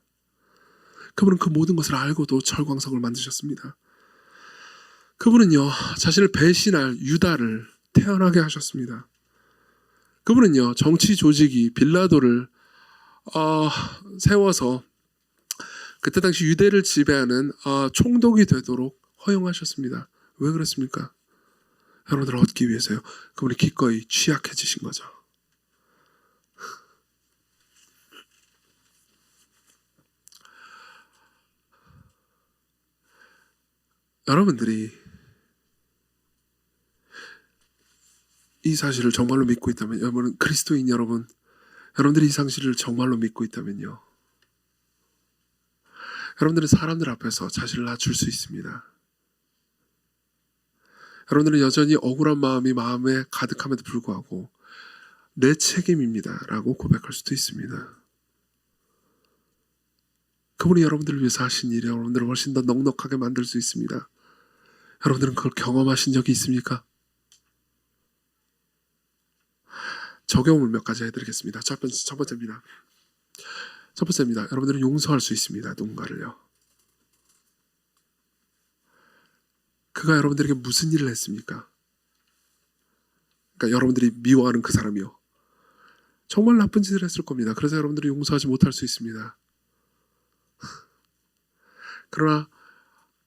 그분은 그 모든 것을 알고도 철광석을 만드셨습니다. 그분은요, 자신을 배신할 유다를 태어나게 하셨습니다. 그분은요, 정치 조직이 빌라도를 세워서 그때 당시 유대를 지배하는 총독이 되도록 허용하셨습니다. 왜 그렇습니까? 여러분들을 얻기 위해서요. 그분이 기꺼이 취약해지신 거죠. 여러분들이 이 사실을 정말로 믿고 있다면, 여러분 그리스도인 여러분들이 이 사실을 정말로 믿고 있다면요, 여러분들은 사람들 앞에서 자신을 낮출 수 있습니다. 여러분들은 여전히 억울한 마음이 마음에 가득함에도 불구하고 내 책임입니다 라고 고백할 수도 있습니다. 그분이 여러분들을 위해서 하신 일이 여러분들을 훨씬 더 넉넉하게 만들 수 있습니다. 여러분들은 그걸 경험하신 적이 있습니까? 적용을 몇 가지 해드리겠습니다. 첫 번째입니다. 여러분들은 용서할 수 있습니다. 누군가를요. 그가 여러분들에게 무슨 일을 했습니까? 그러니까 여러분들이 미워하는 그 사람이요, 정말 나쁜 짓을 했을 겁니다. 그래서 여러분들이 용서하지 못할 수 있습니다. 그러나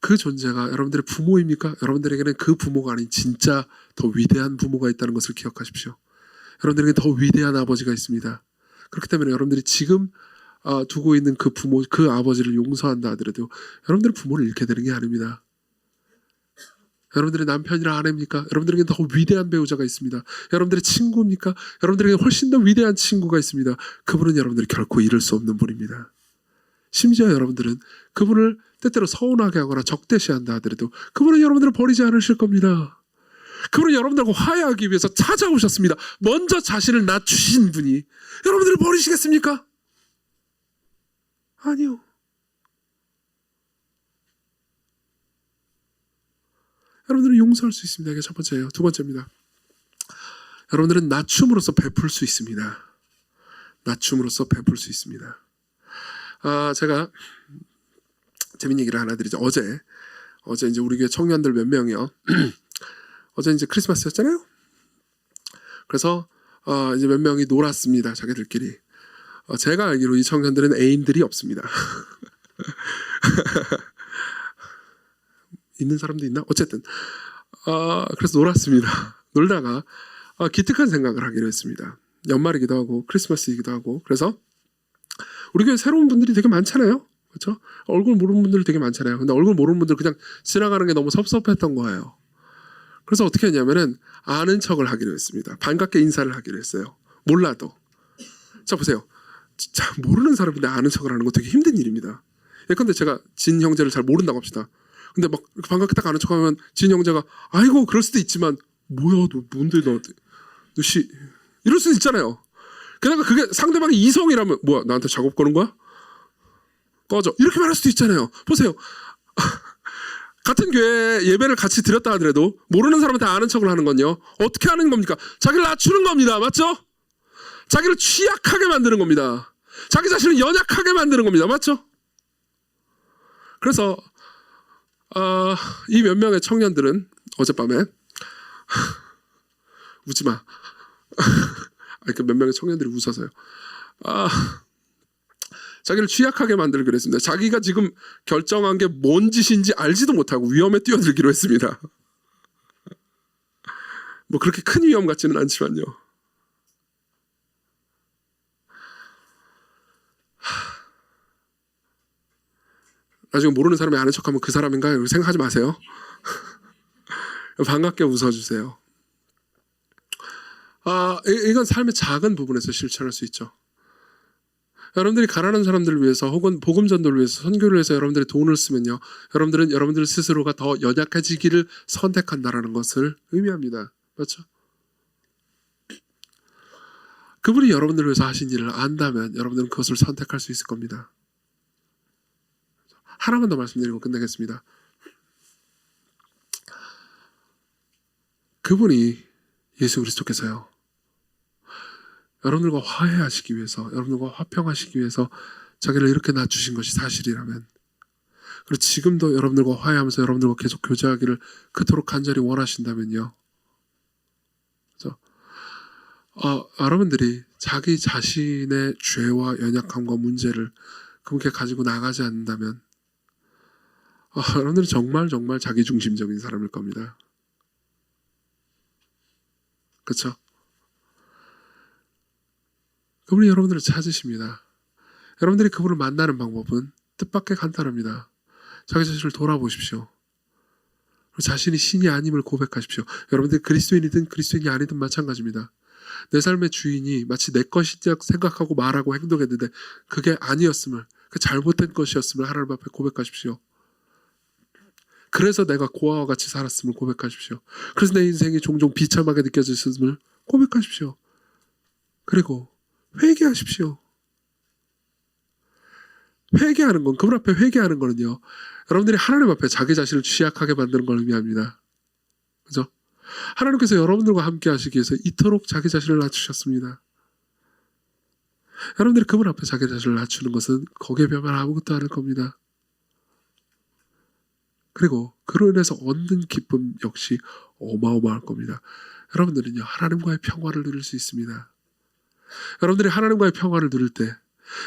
그 존재가 여러분들의 부모입니까? 여러분들에게는 그 부모가 아닌 진짜 더 위대한 부모가 있다는 것을 기억하십시오. 여러분들에게 더 위대한 아버지가 있습니다. 그렇기 때문에 여러분들이 지금 두고 있는 그 부모, 그 아버지를 용서한다 하더라도 여러분들의 부모를 잃게 되는 게 아닙니다. 여러분들의 남편이나 아내입니까? 여러분들에게 더 위대한 배우자가 있습니다. 여러분들의 친구입니까? 여러분들에게 훨씬 더 위대한 친구가 있습니다. 그분은 여러분들이 결코 잃을 수 없는 분입니다. 심지어 여러분들은 그분을 때때로 서운하게 하거나 적대시한다 하더라도 그분은 여러분들을 버리지 않으실 겁니다. 그분은 여러분들과 화해하기 위해서 찾아오셨습니다. 먼저 자신을 낮추신 분이 여러분들을 버리시겠습니까? 아니요. 여러분들은 용서할 수 있습니다. 이게 첫 번째예요. 두 번째입니다. 여러분들은 낮춤으로써 베풀 수 있습니다. 낮춤으로써 베풀 수 있습니다. 제가 재밌는 얘기를 하나 드리죠. 어제 이제 우리 교회 청년들 몇 명이요. 어제 이제 크리스마스였잖아요. 그래서 이제 몇 명이 놀았습니다. 자기들끼리. 제가 알기로 이 청년들은 애인들이 없습니다. 있는 사람도 있나? 어쨌든 그래서 놀았습니다. 놀다가 기특한 생각을 하기로 했습니다. 연말이기도 하고 크리스마스이기도 하고. 그래서 우리 교회 새로운 분들이 되게 많잖아요. 그렇죠? 얼굴 모르는 분들 되게 많잖아요. 근데 얼굴 모르는 분들 그냥 지나가는 게 너무 섭섭했던 거예요. 그래서 어떻게 했냐면은 아는 척을 하기로 했습니다. 반갑게 인사를 하기로 했어요. 몰라도. 자 보세요. 진짜 모르는 사람인데 아는 척을 하는 거 되게 힘든 일입니다. 예컨대 제가 진 형제를 잘 모른다고 합시다. 근데 막 반갑게 딱 아는 척하면 진 형제가 아이고 그럴 수도 있지만 뭐야 너 뭔데 너 이럴 수도 있잖아요. 게다가 그게 상대방이 이성이라면 뭐야 나한테 작업 거는 거야? 꺼져 이렇게 말할 수도 있잖아요. 보세요. 같은 교회 예배를 같이 드렸다 하더라도 모르는 사람한테 아는 척을 하는 건요 어떻게 하는 겁니까? 자기를 낮추는 겁니다. 맞죠? 자기를 취약하게 만드는 겁니다. 자기 자신을 연약하게 만드는 겁니다. 맞죠? 그래서 이 몇 명의 청년들은 어젯밤에 웃지마 그 몇 명의 청년들이 웃어서요. 자기를 취약하게 만들기로 했습니다. 자기가 지금 결정한 게 뭔 짓인지 알지도 못하고 위험에 뛰어들기로 했습니다. 뭐 그렇게 큰 위험 같지는 않지만요. 나중에 모르는 사람이 아는 척하면 그 사람인가? 이렇게 생각하지 마세요. 반갑게 웃어주세요. 이건 삶의 작은 부분에서 실천할 수 있죠. 여러분들이 가난한 사람들을 위해서 혹은 복음 전도를 위해서 선교를 위해서 여러분들이 돈을 쓰면요, 여러분들은 여러분들 스스로가 더 연약해지기를 선택한다라는 것을 의미합니다. 맞죠? 그분이 여러분들을 위해서 하신 일을 안다면 여러분들은 그것을 선택할 수 있을 겁니다. 하나만 더 말씀드리고 끝내겠습니다. 그분이 예수 그리스도께서요, 여러분들과 화해하시기 위해서, 여러분들과 화평하시기 위해서 자기를 이렇게 낮추신 것이 사실이라면, 그리고 지금도 여러분들과 화해하면서 여러분들과 계속 교제하기를 그토록 간절히 원하신다면요, 그렇죠? 여러분들이 자기 자신의 죄와 연약함과 문제를 그분께 가지고 나가지 않는다면 여러분들은 정말 자기중심적인 사람일 겁니다. 그렇죠? 그분이 여러분들을 찾으십니다. 여러분들이 그분을 만나는 방법은 뜻밖의 간단합니다. 자기 자신을 돌아보십시오. 자신이 신이 아님을 고백하십시오. 여러분들 그리스도인이든 그리스도인이 아니든 마찬가지입니다. 내 삶의 주인이 마치 내 것이라 생각하고 말하고 행동했는데 그게 아니었음을, 그 잘못된 것이었음을 하나님 앞에 고백하십시오. 그래서 내가 고아와 같이 살았음을 고백하십시오. 그래서 내 인생이 종종 비참하게 느껴졌음을 고백하십시오. 그리고 회개하십시오. 회개하는 건, 그분 앞에 회개하는 거는요, 여러분들이 하나님 앞에 자기 자신을 취약하게 만드는 걸 의미합니다. 그죠? 하나님께서 여러분들과 함께 하시기 위해서 이토록 자기 자신을 낮추셨습니다. 여러분들이 그분 앞에 자기 자신을 낮추는 것은 거기에 비하면 아무것도 아닐 겁니다. 그리고 그로 인해서 얻는 기쁨 역시 어마어마할 겁니다. 여러분들은요, 하나님과의 평화를 누릴 수 있습니다. 여러분들이 하나님과의 평화를 누릴 때,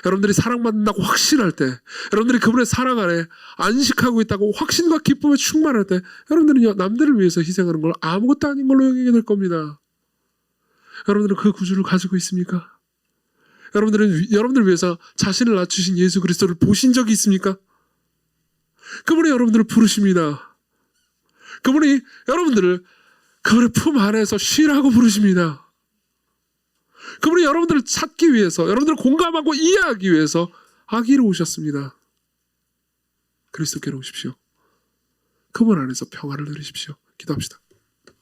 여러분들이 사랑받는다고 확신할 때, 여러분들이 그분의 사랑 안에 안식하고 있다고 확신과 기쁨에 충만할 때, 여러분들은요, 남들을 위해서 희생하는 걸 아무것도 아닌 걸로 여기게 될 겁니다. 여러분들은 그 구주를 가지고 있습니까? 여러분들은 여러분들을 위해서 자신을 낮추신 예수 그리스도를 보신 적이 있습니까? 그분이 여러분들을 부르십니다. 그분이 여러분들을 그분의 품 안에서 쉬라고 부르십니다. 그분이 여러분들을 찾기 위해서, 여러분들을 공감하고 이해하기 위해서 아기로 오셨습니다. 그리스도께로 오십시오. 그분 안에서 평화를 누리십시오. 기도합시다.